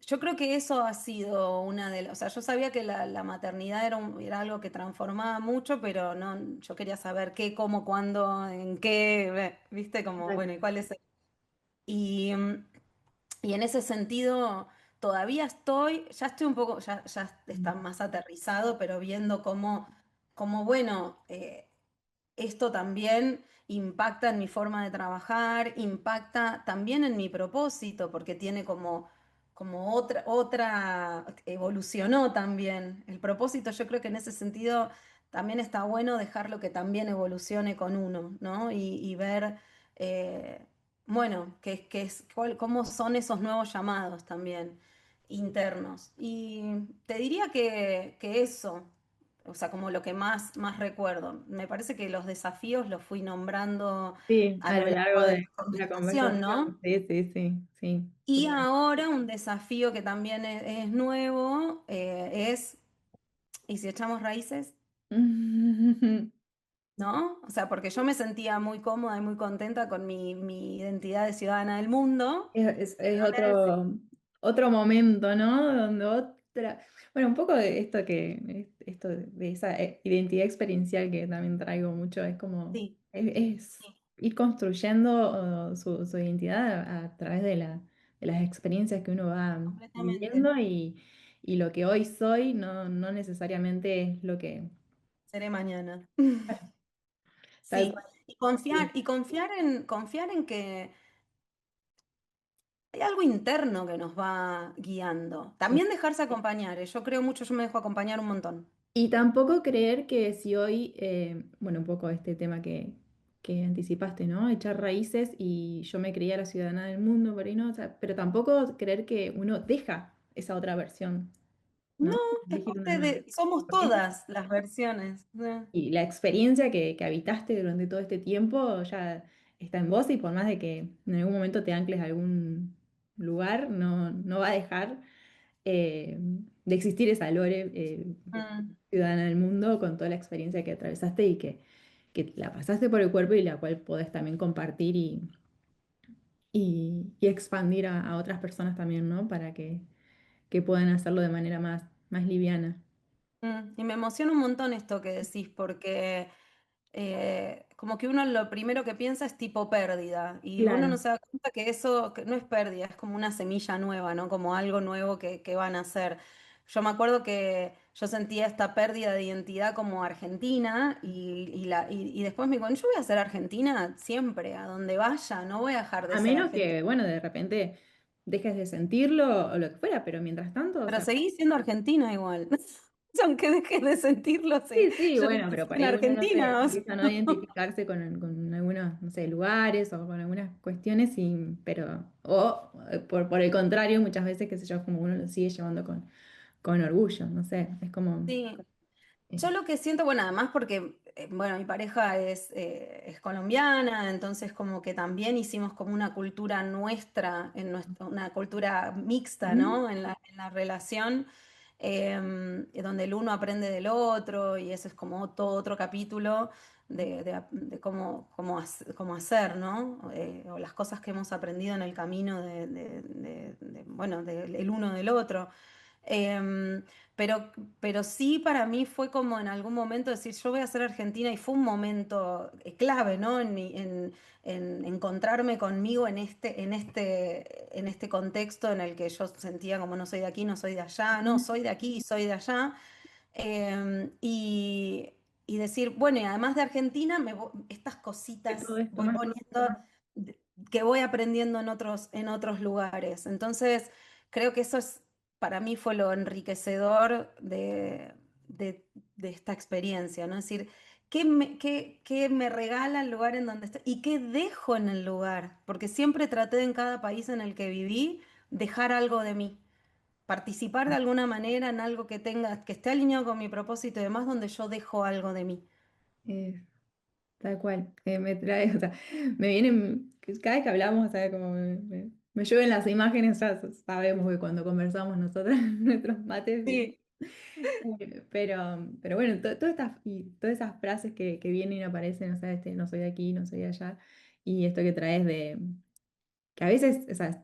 Yo creo que eso ha sido una de las, o sea, yo sabía que la maternidad era algo que transformaba mucho, pero no, yo quería saber qué, cómo, cuándo, en qué, viste, como, bueno, y cuál es y, mm, y en ese sentido, todavía ya estoy un poco, ya está más aterrizado, pero viendo cómo bueno, esto también impacta en mi forma de trabajar, impacta también en mi propósito, porque tiene como evolucionó también. El propósito, yo creo que en ese sentido también está bueno dejarlo que también evolucione con uno, ¿no? Y ver, bueno, cómo son esos nuevos llamados también internos. Y te diría que eso. O sea, como lo que más recuerdo. Me parece que los desafíos los fui nombrando Sí, a a lo lo largo largo de de la la conversación, conversación. ¿no? Sí, sí, sí, sí, Y total. ahora un desafío que también es nuevo ¿y si echamos raíces? ¿No? O sea, porque yo me sentía muy cómoda y muy contenta con mi identidad de ciudadana del mundo. Es Ahora es- otro momento, ¿no? Donde otra, bueno, un poco de esto esto de esa identidad experiencial que también traigo mucho, es como, Sí, es sí, ir construyendo su identidad a través de las experiencias que uno va completamente. viviendo y lo que hoy soy no necesariamente es lo que... Seré mañana. Tal Sí. cual. Y confiar en que hay algo interno que nos va guiando. También dejarse acompañar, ¿eh? Yo creo mucho, yo me dejo acompañar un montón. Y tampoco creer que si hoy, bueno, un poco este tema que anticipaste, ¿no? Echar raíces y yo me creía la ciudadana del mundo, por ahí no, o sea, pero tampoco creer que uno deja esa otra versión, No, ¿no? es Elegir una parte nueva. somos Porque es- todas las versiones. y la experiencia que habitaste durante todo este tiempo ya está en vos y por más de que en algún momento te ancles a algún lugar, no va a dejar eh, de existir esa Lore Mm, ciudadana del mundo con toda la experiencia que atravesaste y que la pasaste por el cuerpo y la cual podés también compartir y expandir a otras personas también, ¿no? Para que puedan hacerlo de manera más liviana. Y me emociona un montón esto que decís, porque como que uno lo primero que piensa es tipo pérdida, y uno no Claro. se da cuenta que eso que no es pérdida, es como una semilla nueva, ¿no? Como algo nuevo que van a hacer. Yo me acuerdo que yo sentía esta pérdida de identidad como argentina y después me digo, yo voy a ser argentina siempre, a donde vaya, no voy a dejar de A ser menos argentina. que, bueno, de repente dejes de sentirlo o lo que fuera, pero mientras tanto, o Pero sea, seguí siendo argentina igual. Aunque dejes de sentirlo, sí, sí, yo bueno, sigo pero por siendo ahí uno no sé, argentina. O sea. empieza a no identificarse con algunos, no sé, lugares o con algunas cuestiones, pero, o por el contrario, muchas veces, qué sé yo, como uno lo sigue llevando con orgullo, no sé, es como, Sí, Yo lo que siento, bueno, además porque, bueno, mi pareja es colombiana, entonces como que también hicimos como una cultura nuestra, una cultura mixta, Ujú. ¿no? En la relación, donde el uno aprende del otro y eso es como todo otro capítulo de cómo hacer, ¿no? O las cosas que hemos aprendido en el camino bueno, del uno del otro. Em, pero, pero sí para mí fue como en algún momento decir, yo voy a ser argentina y fue un momento clave, ¿no? En encontrarme conmigo en este contexto en el que yo sentía como no soy de aquí, no soy de allá, no, soy de aquí y soy de allá. Y, y decir, bueno, y además de Argentina, estas Que todo cositas esto voy más. poniendo que voy aprendiendo en otros lugares. Entonces, creo que eso es, para mí fue lo enriquecedor de esta experiencia, ¿no? Es decir, qué me regala el lugar en donde estoy y qué dejo en el lugar? Porque siempre traté en cada país en el que viví dejar algo de mí, participar de alguna manera en algo que tenga, que esté alineado con mi propósito y demás, donde yo dejo algo de mí. Eh, Tal cual, me trae, o sea, me vienen, cada vez que hablamos, ¿sabes? Como me llueven las imágenes, ya sabemos que cuando conversamos nosotras, nuestros mates, Sí, pero bueno, todas esas frases que vienen y aparecen, o sea, no soy de aquí, no soy de allá, y esto que traes de, que a veces, o sea,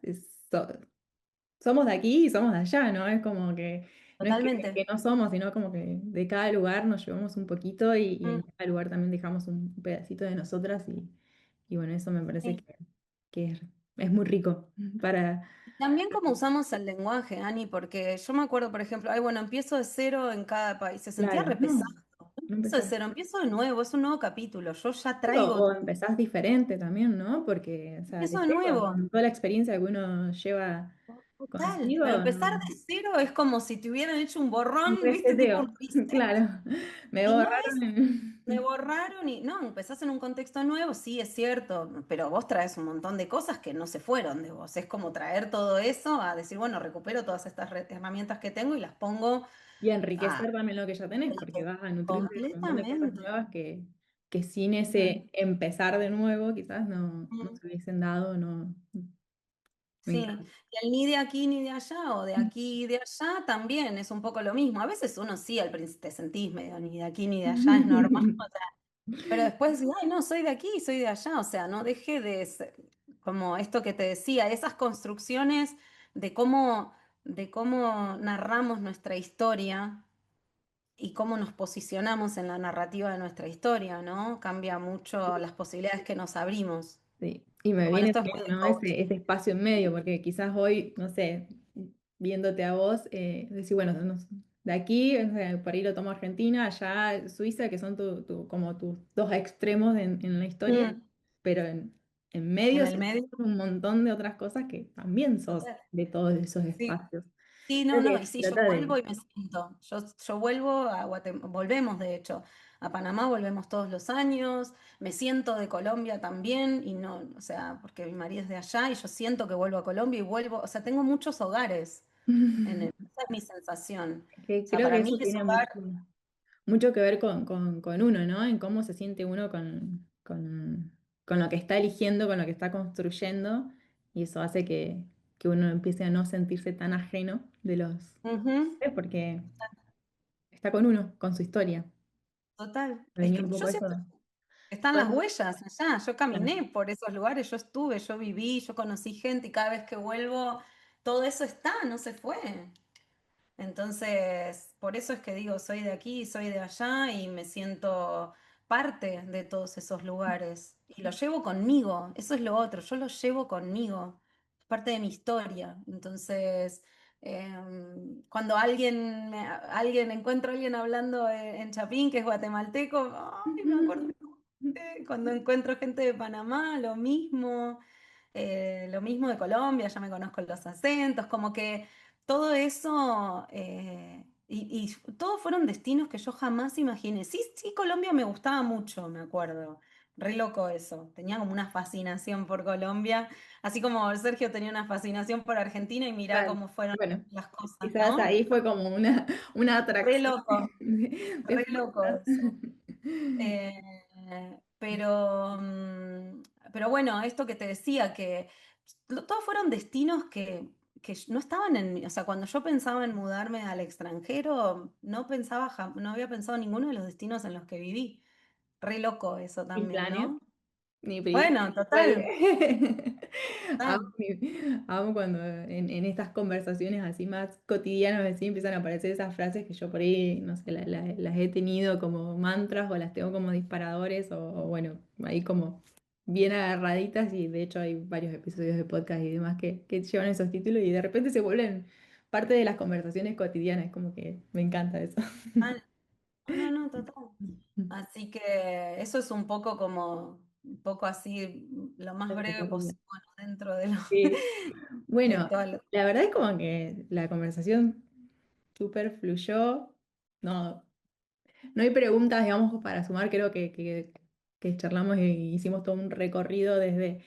somos de aquí y somos de allá, ¿no? Es como que no es que totalmente. no somos, sino como que de cada lugar nos llevamos un poquito y en Mm, cada lugar también dejamos un pedacito de nosotras y bueno, eso me parece sí. que es muy rico para... También cómo usamos el lenguaje, Ani, porque yo me acuerdo, por ejemplo, ay, bueno, empiezo de cero en cada país. Se sentía Claro, repesado. no, No no empiezo de empezás. cero, empiezo de nuevo, es un nuevo capítulo. Yo ya O traigo, empezás diferente también, ¿no? Porque, o sea, empiezo de ¿viste? nuevo. Con toda la experiencia que uno lleva Total, consigo, pero empezar no, de cero es como si te hubieran hecho un un borrón, ¿viste? Tipo un reseteo, reset. claro, me Y no borraron. es, me borraron y no, empezás en un contexto nuevo, sí, es cierto, pero vos traes un montón de cosas que no se fueron de vos. Es como traer todo eso a decir, bueno, recupero todas estas herramientas que tengo y las pongo Y a... enriquecer también lo que ya tenés, porque vas a nutrirte de un montón de cosas Completamente. nuevas que sin ese empezar de nuevo quizás no Mm, se hubiesen dado, no. Me sí, encanta. y el ni de aquí ni de allá, o de aquí y de allá, también es un poco lo mismo. A veces uno sí, al principio te sentís medio ni de aquí ni de allá, es normal. Pero después decís, ay, no, soy de aquí y soy de allá. O sea, no deje de ser, como esto que te decía, esas construcciones de de cómo narramos nuestra historia y cómo nos posicionamos en la narrativa de nuestra historia, ¿no? Cambia mucho las posibilidades que nos abrimos. Sí, y me Bueno, viene esto es muy también, de ¿no? coach. Ese espacio en medio, porque quizás hoy, no sé, viéndote a vos, decir, bueno, de aquí, o sea, por ahí lo tomo Argentina, allá Suiza, que son como tus dos extremos en la historia, Mm, pero en en medio el sí medio, un montón de otras cosas que también sos total. de todos esos Sí. espacios. Sí, no, Creo no, que y se sí, yo trata de... vuelvo y me siento. Yo vuelvo a Guatemala, volvemos de hecho, a Panamá volvemos todos los años, me siento de Colombia también, y no, o sea, porque mi marido es de allá y yo siento que vuelvo a Colombia y vuelvo, o sea, tengo muchos hogares esa es mi sensación. O que sea, creo que para mí eso es tiene hogar. mucho que ver con uno, ¿no? En cómo se siente uno con lo que está eligiendo, con lo que está construyendo, y eso hace que uno empiece a no sentirse tan ajeno de los... Ujú, Porque está con uno, con su historia. total. Es Venía que un yo poco eso. siento que están las Bueno, huellas allá. Yo claro. caminé por esos lugares, yo estuve, yo viví, yo conocí gente y cada vez que vuelvo, todo eso está, no se fue. Entonces, por eso es que digo, soy de aquí, soy de allá y me siento parte de todos esos lugares. Y lo llevo conmigo, eso es lo otro, yo lo llevo conmigo, es parte de mi historia. Entonces, cuando encuentro a alguien hablando en Chapín, que es guatemalteco, ay, me acuerdo. Cuando encuentro gente de Panamá, lo mismo de Colombia, ya me conozco los acentos, como que todo eso, y todos fueron destinos que yo jamás imaginé. Sí, sí, Colombia me gustaba mucho, me acuerdo. Re loco eso. Tenía como una fascinación por Colombia, así como Sergio tenía una fascinación por Argentina y mirá Vale. cómo fueron Bueno, las cosas, quizás ¿no? ahí fue como una Re atracción loco, de re loco fuerzas. eso. Eh, pero, pero bueno, esto que te decía, que todos fueron destinos que no estaban o sea, cuando yo pensaba en mudarme al extranjero, no pensaba, no había pensado en ninguno de los destinos en los que viví. Re loco eso Sin también, planes, ¿no? ni prisa, Bueno, ni total, vuelve. Amo, total. amo cuando en estas conversaciones así más cotidianas así empiezan a aparecer esas frases que yo por ahí, no sé, las he tenido como mantras o las tengo como disparadores o bueno, ahí como bien agarraditas y de hecho hay varios episodios de podcast y demás que llevan esos títulos y de repente se vuelven parte de las conversaciones cotidianas, como que me encanta eso. Ah, no, no, total. Así que eso es un poco como, un poco así, lo más breve posible, bueno, dentro de lo, Sí. de Bueno, todo lo... la verdad es como que la conversación súper fluyó. No, no hay preguntas, digamos, para sumar. Creo que charlamos y hicimos todo un recorrido desde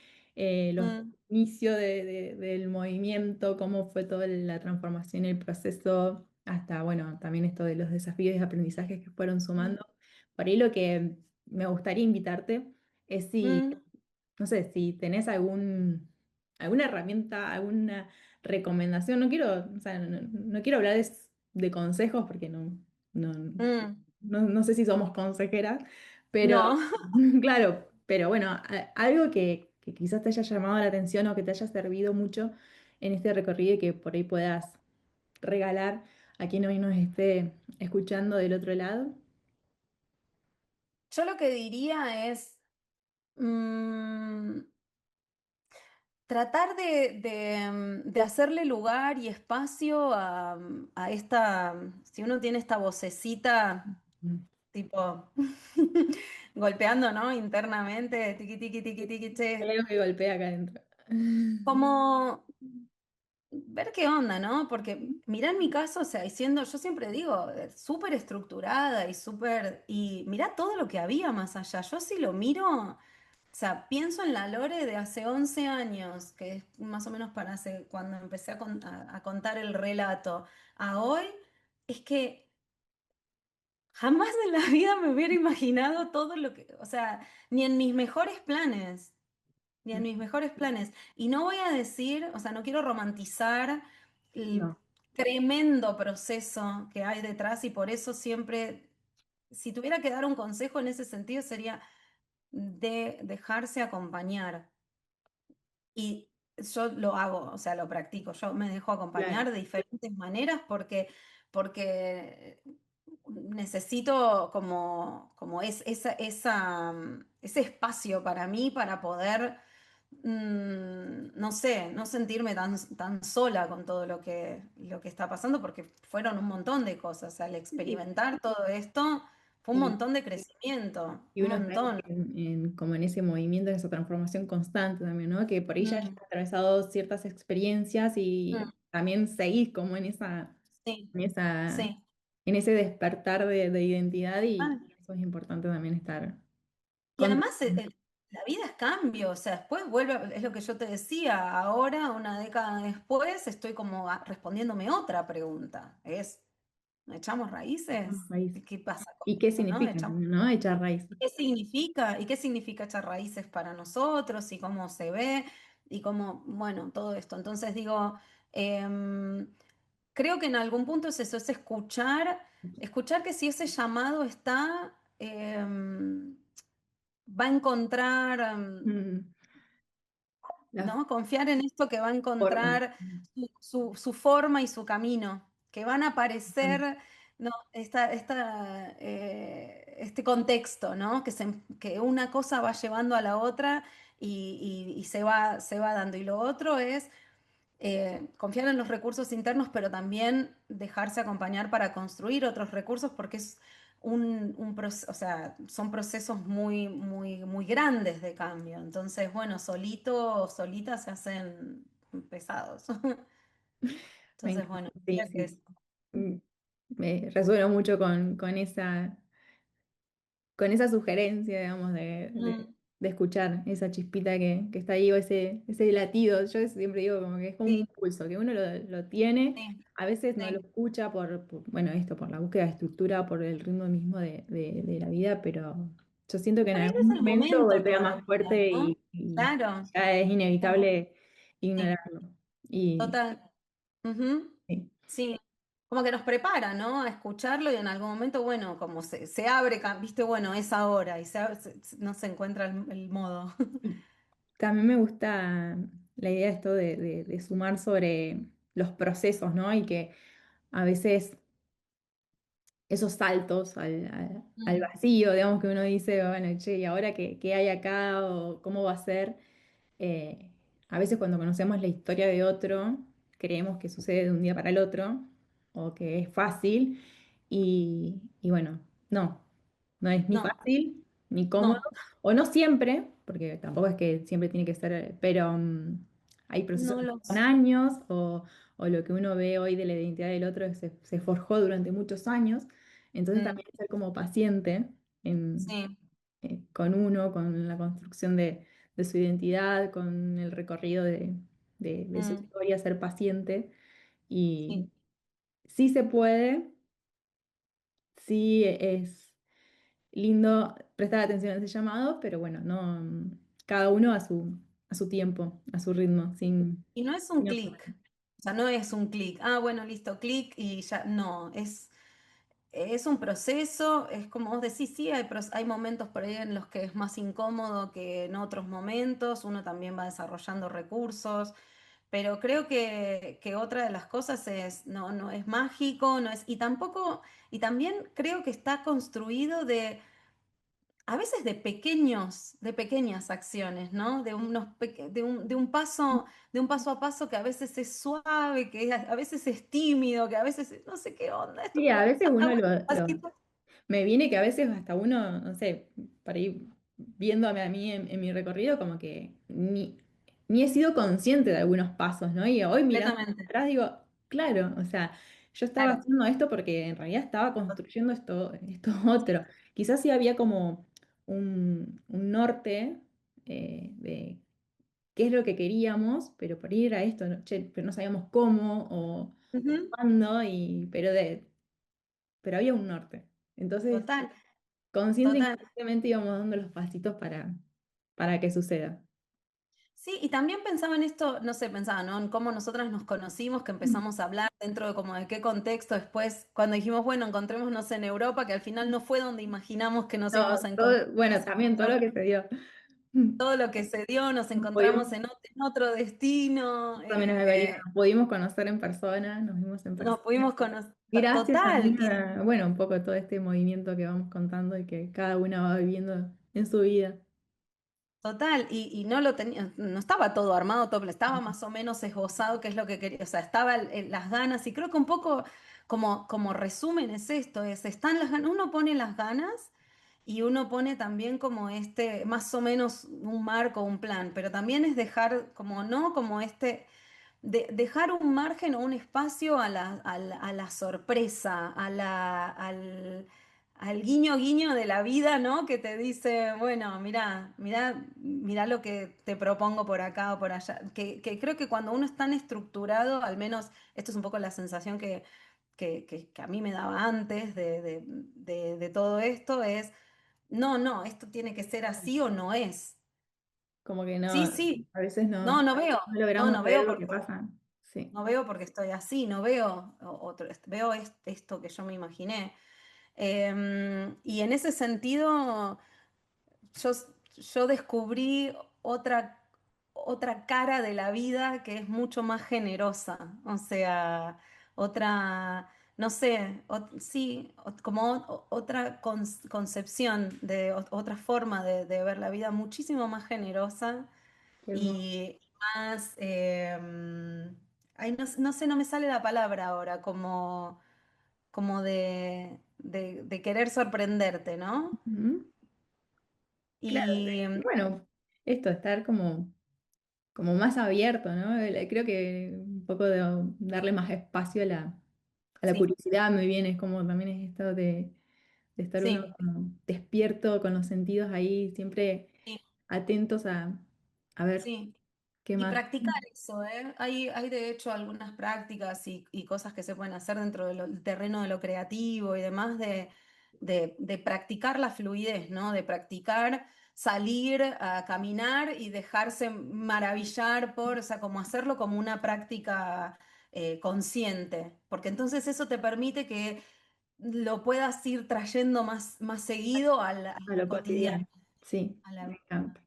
los Mm, inicios del movimiento, cómo fue toda la transformación y el proceso, hasta, bueno, también esto de los desafíos y aprendizajes que fueron mm, sumando. Por ahí lo que me gustaría invitarte es si mm, no sé, si tenés alguna herramienta, alguna recomendación, no quiero, o sea, no quiero hablar de consejos porque no, mm. no sé si somos consejeras, pero No. claro, pero bueno, algo que quizás te haya llamado la atención o que te haya servido mucho en este recorrido y que por ahí puedas regalar a quien hoy nos esté escuchando del otro lado. Yo lo que diría es mm, tratar de hacerle lugar y espacio a esta, si uno tiene esta vocecita Mm. tipo golpeando, ¿no? Internamente, tiqui, tiqui, tiqui, tiqui, Hay che, algo que golpea acá adentro. como ver qué onda, ¿no? Porque mirá en mi caso, o sea, y siendo, yo siempre digo, súper estructurada y súper, y mirá todo lo que había más allá. Yo sí lo miro, o sea, pienso en la Lore de hace 11 años, que es más o menos para cuando empecé a contar el relato, a hoy, es que jamás en la vida me hubiera imaginado todo lo que, o sea, ni en mis mejores planes, ni en mis mejores planes. Y no voy a decir, o sea, no quiero romantizar el No, tremendo proceso que hay detrás y por eso siempre, si tuviera que dar un consejo en ese sentido, sería de dejarse acompañar. Y yo lo hago, o sea, lo practico. Yo me dejo claro. acompañar de diferentes maneras porque necesito como ese espacio para mí para poder, no sé, no sentirme tan sola con todo lo que está pasando, porque fueron un montón de cosas. Al experimentar todo esto, fue un Y, montón de crecimiento, y un uno está montón. como en ese movimiento, en esa transformación constante también, ¿no? Que por ahí ya hayas Mm, atravesado ciertas experiencias y mm, también seguís como sí, en esa, sí. en ese despertar de identidad y Ah, eso es importante también estar y con... además la vida es cambio, o sea, después vuelve, es lo que yo te decía, ahora, una década después, estoy como respondiéndome otra pregunta, ¿echamos raíces? raíz. ¿Qué pasa con ¿Y qué eso, no? significa también, no? Echar raíz. ¿Qué significa? ¿Y qué significa echar raíces para nosotros? ¿Y cómo se ve? Y cómo, bueno, todo esto. Entonces digo, em, creo que en algún punto es eso, es escuchar que si ese llamado está, va a encontrar, Mm, la ¿no? Confiar en esto que va a forma. encontrar su forma y su camino, que van a aparecer, ¿no? Este contexto, ¿no? Que una cosa va llevando a la otra y se va dando. Y lo otro es confiar en los recursos internos, pero también dejarse acompañar para construir otros recursos, porque es o sea, son procesos muy, muy, muy grandes de cambio. Entonces, bueno, solito o solita se hacen pesados. Me Entonces, encanta. bueno, Sí, diría que sí. Mm, Me resueno mucho con esa sugerencia, digamos, Mm. de escuchar esa chispita que está ahí o ese latido. Yo siempre digo como que es como un Sí, pulso, que uno lo tiene, sí, a veces no lo sí. escucha bueno, esto, por la búsqueda de estructura, por el ritmo mismo de la vida, pero yo siento que en Por ahí no algún es el momento momento golpea más todavía, fuerte ¿no? y Claro, ya es inevitable sí, ignorarlo. Y total. Ujú. sí. Sí, como que nos prepara, ¿no? A escucharlo y en algún momento, bueno, como se abre, viste, bueno, es ahora y no se encuentra el modo. También me gusta la idea de esto de sumar sobre los procesos, ¿no? Y que a veces esos saltos al Mm, vacío, digamos que uno dice, bueno, che, ¿y ahora qué hay acá? ¿O cómo va a ser? Eh, a veces cuando conocemos la historia de otro, creemos que sucede de un día para el otro o que es fácil y bueno, no, no es ni no, fácil ni cómodo, no, o no siempre, porque tampoco es que siempre tiene que ser, pero hay procesos no que son los. años o lo que uno ve hoy de la identidad del otro se forjó durante muchos años, entonces Mm, también ser como paciente sí, con uno, con la construcción de su identidad, con el recorrido de su mm, historia, ser paciente. sí. Y sí se puede, sí es lindo prestar atención a ese llamado, pero bueno, no, cada uno a su tiempo, a su ritmo, Y no es un sin clic, apurarse. o sea, no es un clic, ah, bueno, listo, clic y ya, no, es un proceso, es como vos decís, sí, hay momentos por ahí en los que es más incómodo que en otros momentos, uno también va desarrollando recursos, pero creo que otra de las cosas es, no, no es mágico, no es, y tampoco, y también creo que está construido a veces de pequeñas acciones, ¿no? De un paso a paso que a veces es suave, que a veces es tímido, que a veces no sé qué onda esto, Sí, a pero veces uno así. me viene que a veces hasta uno, no sé, para ir viéndome a mí en mi recorrido, como que ni he sido consciente de algunos pasos, ¿no? Y hoy mirando Completamente, atrás digo, claro, o sea, yo estaba claro. haciendo esto porque en realidad estaba construyendo esto otro. Quizás sí había como un norte de qué es lo que queríamos, pero por ir a esto, ¿no? Che, pero no sabíamos cómo o Ujú. cuándo, pero había un norte. Entonces, Total, consciente e total. inconscientemente íbamos dando los pasitos para que suceda. Sí, y también pensaba en esto, no sé, pensaba, ¿no? En cómo nosotras nos conocimos, que Mm. empezamos a hablar dentro de como de qué contexto después, cuando dijimos, bueno, encontrémonos en Europa, que al final no fue donde imaginamos que nos íbamos a No, encontrar. bueno, también todo lo que se dio. Mm. Todo lo que se dio, nos Pudimos, encontramos en otro destino, también nos pudimos conocer en persona, nos vimos en nos persona. pudimos conocer. Gracias Total, también a, bueno, un poco todo este movimiento que vamos contando y que cada una va viviendo en su vida. total, y no lo tenía, no estaba todo armado, todo, estaba más o menos esbozado qué es lo que quería, o sea, estaba las ganas, y creo que un poco como resumen es esto, están las ganas, uno pone las ganas y uno pone también como más o menos un marco, un plan, pero también es dejar como, ¿no? Como dejar un margen o un espacio a la sorpresa, al guiño guiño de la vida, ¿no? Que te dice, bueno, mira, mira, mira lo que te propongo por acá o por allá. Que creo que cuando uno es tan estructurado, al menos esto es un poco la sensación que a mí me daba antes de todo esto, es, no, no, esto tiene que ser así o no es. Como que no, Sí, sí, a veces no, no veo, no no, logramos no ver veo lo que porque pasa. Sí. no veo porque estoy así, no veo otro, veo esto que yo me imaginé. Y en ese sentido, yo, yo descubrí otra, otra cara de la vida que es mucho más generosa, o sea, otra, no sé, sí, como otra concepción, otra forma de ver la vida muchísimo más generosa Qué hermoso. y más, ay, no, no sé, no me sale la palabra ahora, como de querer sorprenderte, ¿no? Ujú. Claro, Y bueno, esto, estar como más abierto, ¿no? Creo que un poco de darle más espacio a la sí, curiosidad me viene, es como también es esto de estar uno sí, como despierto con los sentidos ahí, siempre sí, atentos a ver Sí. qué Y más. practicar eso, ¿eh? Hay de hecho algunas prácticas y cosas que se pueden hacer dentro del terreno de lo creativo y demás de practicar la fluidez, ¿no? De practicar salir a caminar y dejarse maravillar por, o sea, como hacerlo como una práctica consciente, porque entonces eso te permite que lo puedas ir trayendo más seguido a A lo lo cotidiano, cotidiano. Sí, a la me vida. encanta.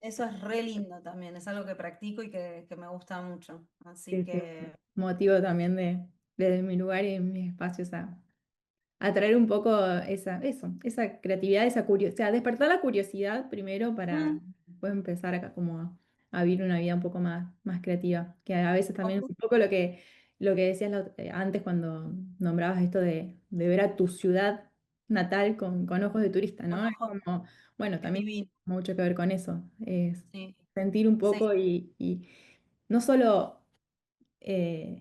Eso es re lindo también, es algo que practico y que me gusta mucho. Así Sí, sí, que, motivo también desde mi lugar y en mis espacios a traer un poco esa creatividad, esa curiosidad, o sea, despertar la curiosidad primero para mm, después empezar acá como a vivir una vida un poco más creativa, que a veces también comple- un poco lo que decías antes cuando nombrabas esto de ver a tu ciudad natal con ojos de turista, con ¿no? Es ojos, como, bueno, es también divino. mucho que ver con eso, es Sí, sentir un sí, poco y no solo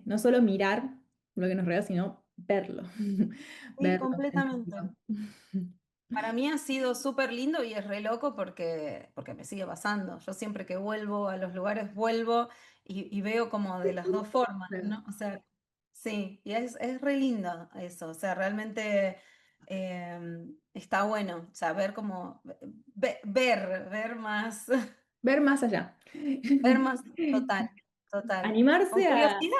no solo mirar lo que nos rodea, sino verlo, sí, verlo, completamente. sentirlo. Para mí ha sido súper lindo y es re loco porque me sigue pasando. Yo siempre que vuelvo a los lugares vuelvo y veo como de las dos formas, Claro. ¿no? O sea, sí, y es re lindo eso. O sea, realmente está bueno. O sea, ver como, ver más, Ver más allá. ver más total, total. Con Animarse a, curiosidad.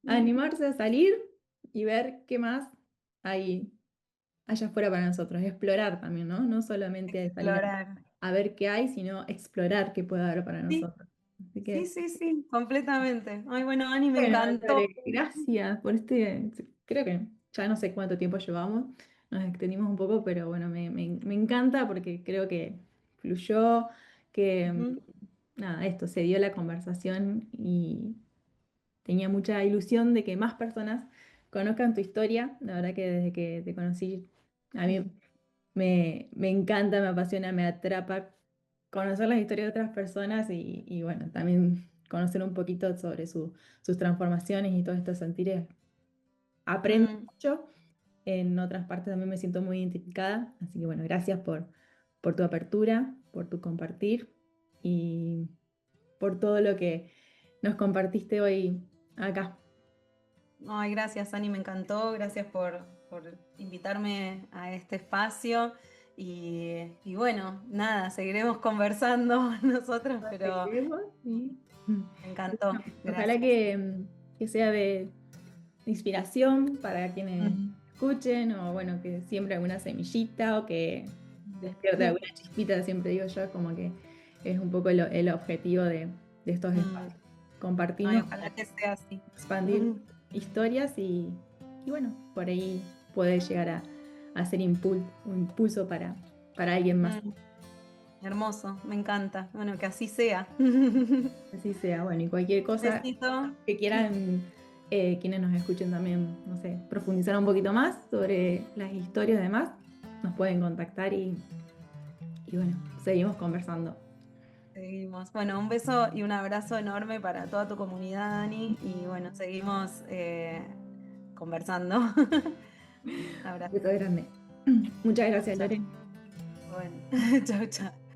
Mm, animarse a salir y ver qué más hay allá afuera para nosotros. Explorar también, ¿no? No solamente salir explorar. a ver qué hay, sino explorar qué puede haber para Sí, nosotros. Así sí, que sí, sí, completamente. Ay, bueno, Ani, me bueno, encantó. Lore, gracias por creo que ya no sé cuánto tiempo llevamos, nos extendimos un poco, pero bueno, me encanta porque creo que fluyó, que Ujú. nada, esto, se dio la conversación y tenía mucha ilusión de que más personas conozcan tu historia. La verdad que desde que te conocí, a mí me encanta, me apasiona, me atrapa conocer las historias de otras personas y bueno, también conocer un poquito sobre sus transformaciones y todos estos sentires. Aprendo Mm. mucho, en otras partes también me siento muy identificada, así que bueno, gracias por tu apertura, por tu compartir y por todo lo que nos compartiste hoy acá. Ay, gracias, Ani, me encantó. Gracias por invitarme a este espacio. Y bueno, nada, seguiremos conversando nosotros, pero Seguiremos y me encantó. ojalá Gracias. que sea de inspiración para quienes Mm. escuchen o bueno, que siembre alguna semillita o que despierte alguna chispita, siempre digo yo, como que es un poco el objetivo de estos Mm. espacios. Ay, Compartirnos ojalá para que sea así. expandir historias y bueno, por ahí puede llegar a ser un impulso para alguien más. Mm. Hermoso, me encanta. Bueno, que así sea. Así sea, bueno, y cualquier cosa Besito. que quieran, quienes nos escuchen también, no sé, profundizar un poquito más sobre las historias y demás, nos pueden contactar y bueno, seguimos conversando. Seguimos. Bueno, un beso y un abrazo enorme para toda tu comunidad, Dani. Y bueno, seguimos conversando. Un Abrazo. beso grande. Muchas Chau, gracias, chau. Lore. Bueno, chau, chau.